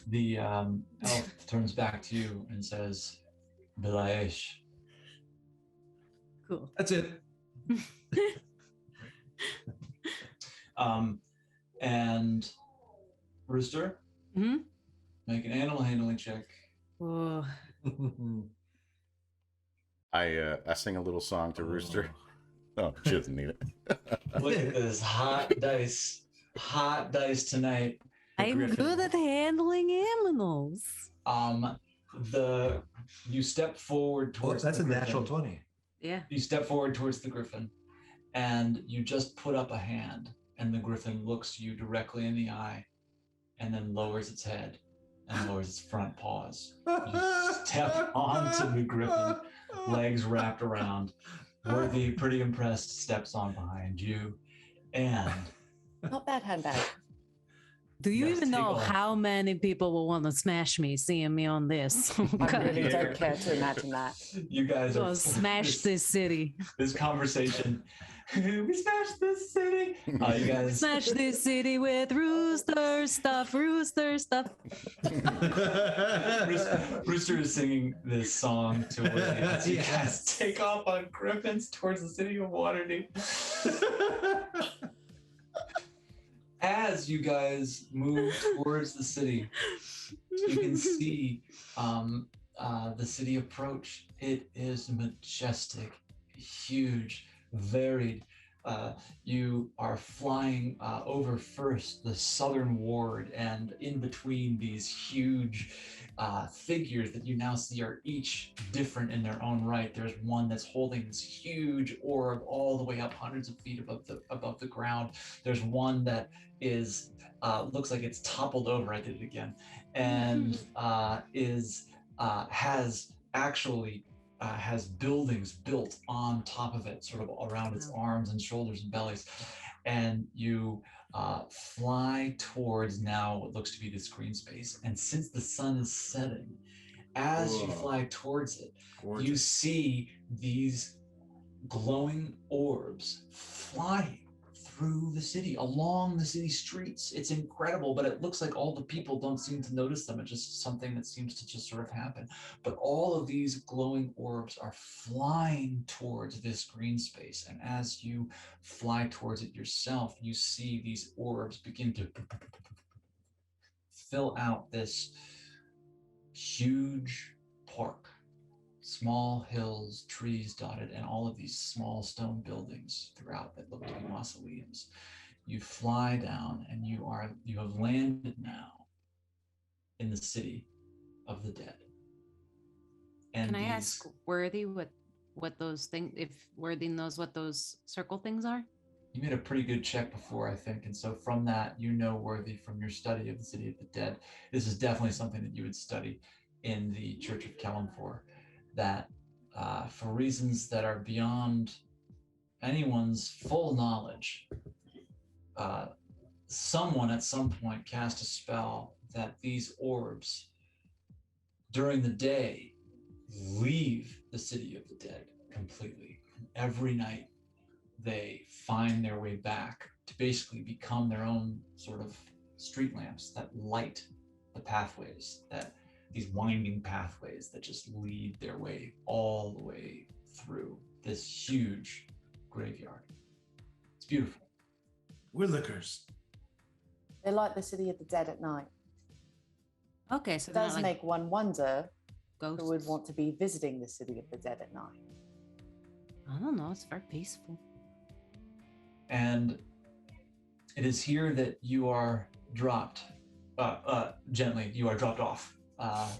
The elf turns back to you and says, "Bilaesh." Cool. That's it. And Rooster, Hmm? make an animal handling check. Oh, I sing a little song to Rooster. Oh, she doesn't need it. Look at this hot dice tonight. The I'm griffin. good at handling animals. You step forward Well, towards. that's the a griffin. natural 20. Yeah. You step forward towards the griffin, and you just put up a hand, and the griffin looks you directly in the eye, and then lowers its head and lowers its front paws. You step onto the griffin, legs wrapped around. Worthy, pretty impressed, steps on behind you, and Not bad handbag. Do you Yes, even take know off. how many people will want to smash me seeing me on this? I God. really Yeah. don't care to imagine that. you guys We're are gonna smash this city. This conversation. We smashed this city. You guys. Smash this city with rooster stuff, rooster stuff. Rooster is singing this song to Willie as you guys Yes. take off on griffins towards the city of Waterdeep. As you guys move towards the city, you can see the city approach. It is majestic, huge, varied. You are flying over first the southern ward, and in between these huge figures that you now see are each different in their own right. There's one that's holding this huge orb all the way up hundreds of feet above the ground. There's one that is looks like it's toppled over. I did it again, and has buildings built on top of it, sort of around its arms and shoulders and bellies. And you fly towards now what looks to be this green space. And since the sun is setting, as you Whoa. fly towards it, you Gorgeous. see these glowing orbs flying through the city, along the city streets. It's incredible, but it looks like all the people don't seem to notice them. It's just something that seems to just sort of happen. But all of these glowing orbs are flying towards this green space. And as you fly towards it yourself, you see these orbs begin to fill out this huge park. Small hills, trees dotted, and all of these small stone buildings throughout that look to be mausoleums. You fly down, and you have landed now in the city of the dead. And Can I ask Worthy what those things, if Worthy knows what those circle things are? You made a pretty good check before, I think, and so from that, you know, Worthy, from your study of the city of the dead, this is definitely something that you would study in the Church of Kalimfor. That for reasons that are beyond anyone's full knowledge, someone at some point cast a spell that these orbs during the day leave the city of the dead completely. Every night they find their way back to basically become their own sort of street lamps that light the pathways, that these winding pathways that just lead their way all the way through this huge graveyard. It's beautiful. Willikers. They like the city of the dead at night. Okay, so It they're does not like make one wonder ghosts. who would want to be visiting the city of the dead at night. I don't know. It's very peaceful. And it is here that you are dropped gently. You are dropped off.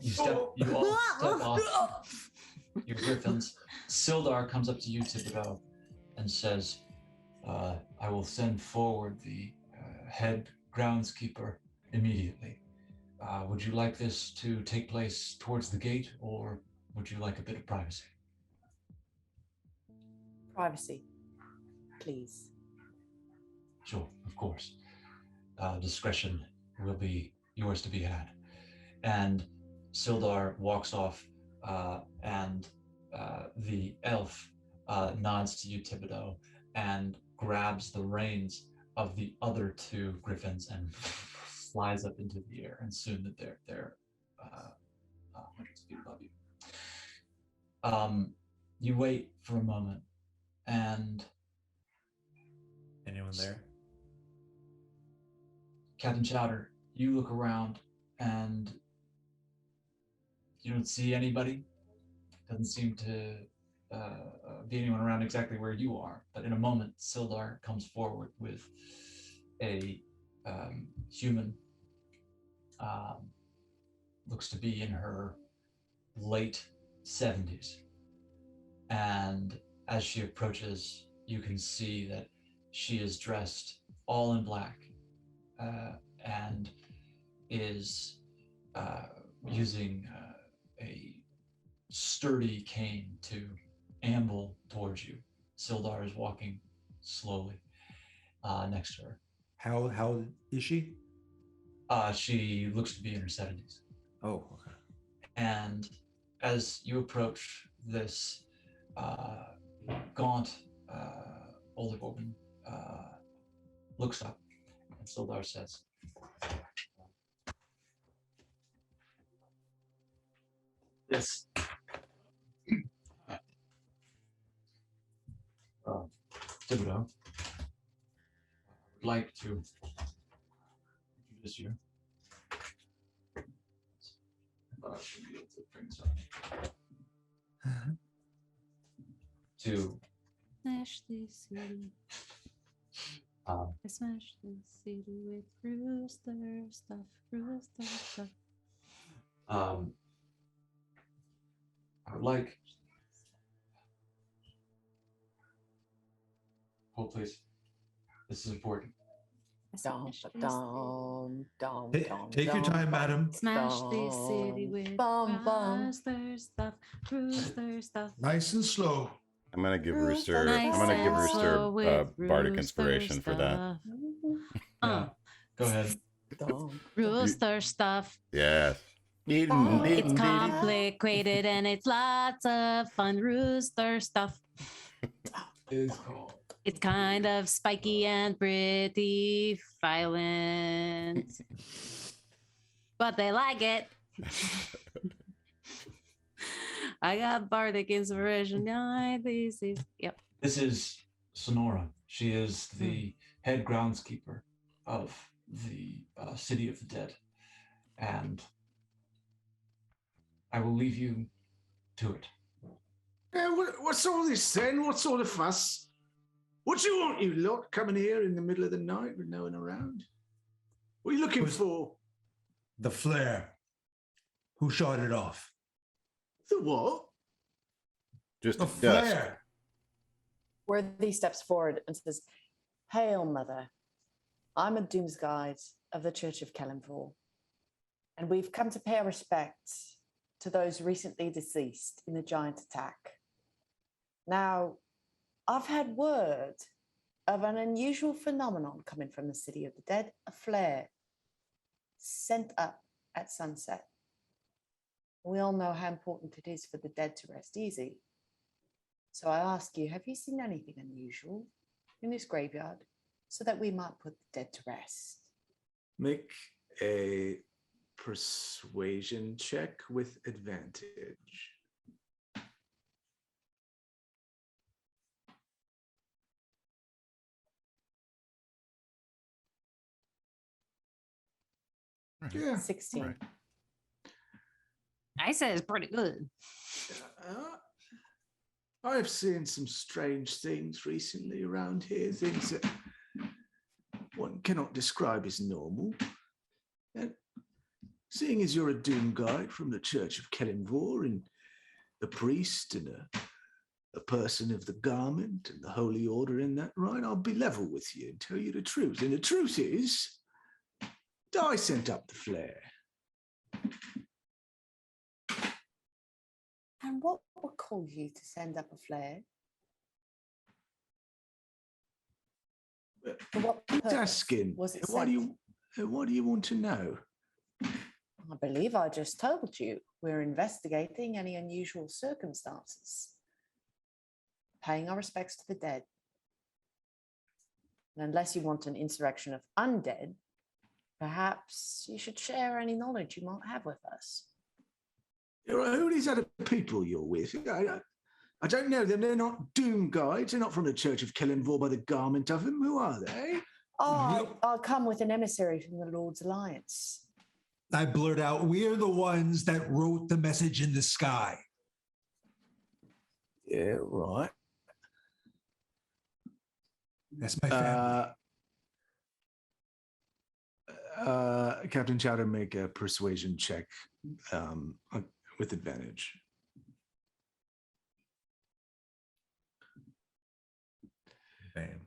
You all step off your griffins. Sildar comes up to you, Thibodeaux, and says, I will send forward the head groundskeeper immediately. Would you like this to take place towards the gate, or would you like a bit of privacy? Privacy, please. Sure, of course. Discretion will be yours to be had. And Sildar walks off, and the elf nods to you, Thibodeaux, and grabs the reins of the other two griffins and flies up into the air. And soon that they're hundreds of feet above you. You wait for a moment, and Anyone there? Captain Chowder, you look around and you don't see anybody. Doesn't seem to be anyone around exactly where you are, but in a moment, Sildar comes forward with a human, looks to be in her late 70s. And as she approaches, you can see that she is dressed all in black and is using a sturdy cane to amble towards you. Sildar is walking slowly next to her. How is she? She looks to be in her 70s. Oh, okay. And as you approach this gaunt older woman, looks up, and Sildar says, "Yes, Thibodeaux, I would like to introduce you. I thought I should be able to bring this up. To Smash this city. I smash this city with Rooster stuff, Rooster stuff. I would like. Hold, please. This is important. I Dum, smash this dum, dum, Take- dum, take your dum, time, bum, madam. Smash this city with bum, bum. Rooster stuff, Rooster stuff. Nice and slow. I'm gonna give Rooster, Rooster. nice I'm gonna give and Rooster slow with bardic Rooster inspiration for that. stuff. Yeah. Go ahead. Dum. Rooster stuff. Yes. It's complicated and it's lots of fun. Rooster stuff. Is called. It's kind of spiky and pretty violent, but they like it. I got bardic inspiration. Yep. This is Sonora. She is the head groundskeeper of the city of the dead, and I will leave you to it. What's all this then? What's all the fuss? What do you want, you lot, coming here in the middle of the night with no one around? What are you looking for? The flare. Who shot it off? The what? Just The dust. flare. Worthy steps forward and says, "Hail, Mother. I'm a Doom's Guide of the Church of Kellenvor, and we've come to pay our respects to those recently deceased in the giant attack. Now, I've had word of an unusual phenomenon coming from the city of the dead, a flare sent up at sunset. We all know how important it is for the dead to rest easy. So I ask you, have you seen anything unusual in this graveyard so that we might put the dead to rest?" Make a persuasion check with advantage. Yeah. 16. Right. I said it's pretty good. I've seen some strange things recently around here, things that one cannot describe as normal. And seeing as you're a Doom Guide from the Church of Kellenvor and a priest and a person of the garment and the Holy Order in that right, I'll be level with you and tell you the truth. And the truth is, I sent up the flare. And what would cause you to send up a flare? For what Keep purpose asking. was it What sent? do you want to know? I believe I just told you we're investigating any unusual circumstances, paying our respects to the dead. And unless you want an insurrection of undead, perhaps you should share any knowledge you might have with us. Who are these other people you're with? I don't know them. They're not Doom Guides. They're not from the Church of Kellenvor by the garment of them. Who are they? Oh, I'll come with an emissary from the Lord's Alliance. I blurt out, "We are the ones that wrote the message in the sky." Yeah, right. That's my family. Captain Chowder, make a persuasion check with advantage. Bam.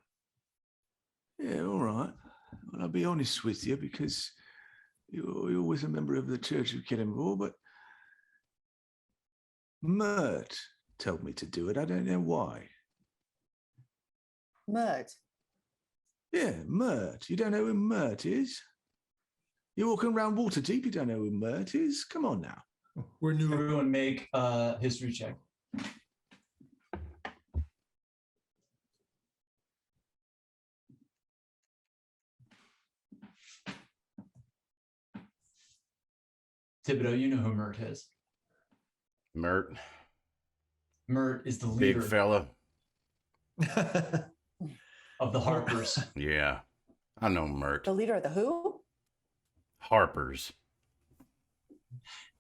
Yeah, all right. Well, I'll be honest with you because you're always a member of the Church of Killenville, but Mert told me to do it. I don't know why. Mert. Yeah, Mert. You don't know who Mert is? You're walking around Waterdeep, you don't know who Mert is? Come on now. We're new. Everyone make a history check. Thibodeaux, you know who Mert is. Mert, Mert is the leader big fella. of the Harpers. Yeah, I know Mert. The leader of the who? Harpers.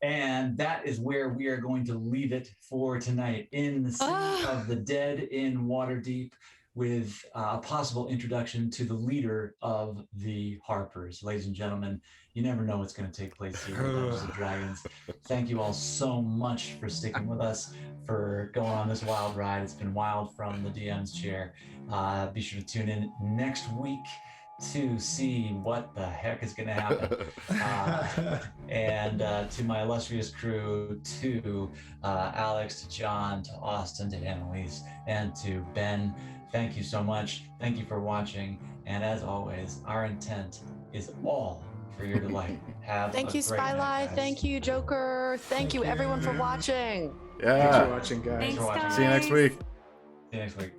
And that is where we are going to leave it for tonight, in the City of the Dead in Waterdeep, with a possible introduction to the leader of the Harpers. Ladies and gentlemen, you never know what's going to take place here in Dungeons and Dragons. Thank you all so much for sticking with us, for going on this wild ride. It's been wild from the DM's chair. Be sure to tune in next week to see what the heck is going to happen. And to my illustrious crew, to Alex, to John, to Austin, to Annalise, and to Ben, thank you so much. Thank you for watching. And as always, our intent is all for your delight. Have Thank a you, great night, Spylight. guys. Thank you, Joker. Thank you, everyone, for watching. Thanks for Yeah. watching, guys. Thanks for watching. See you next week. See you next week.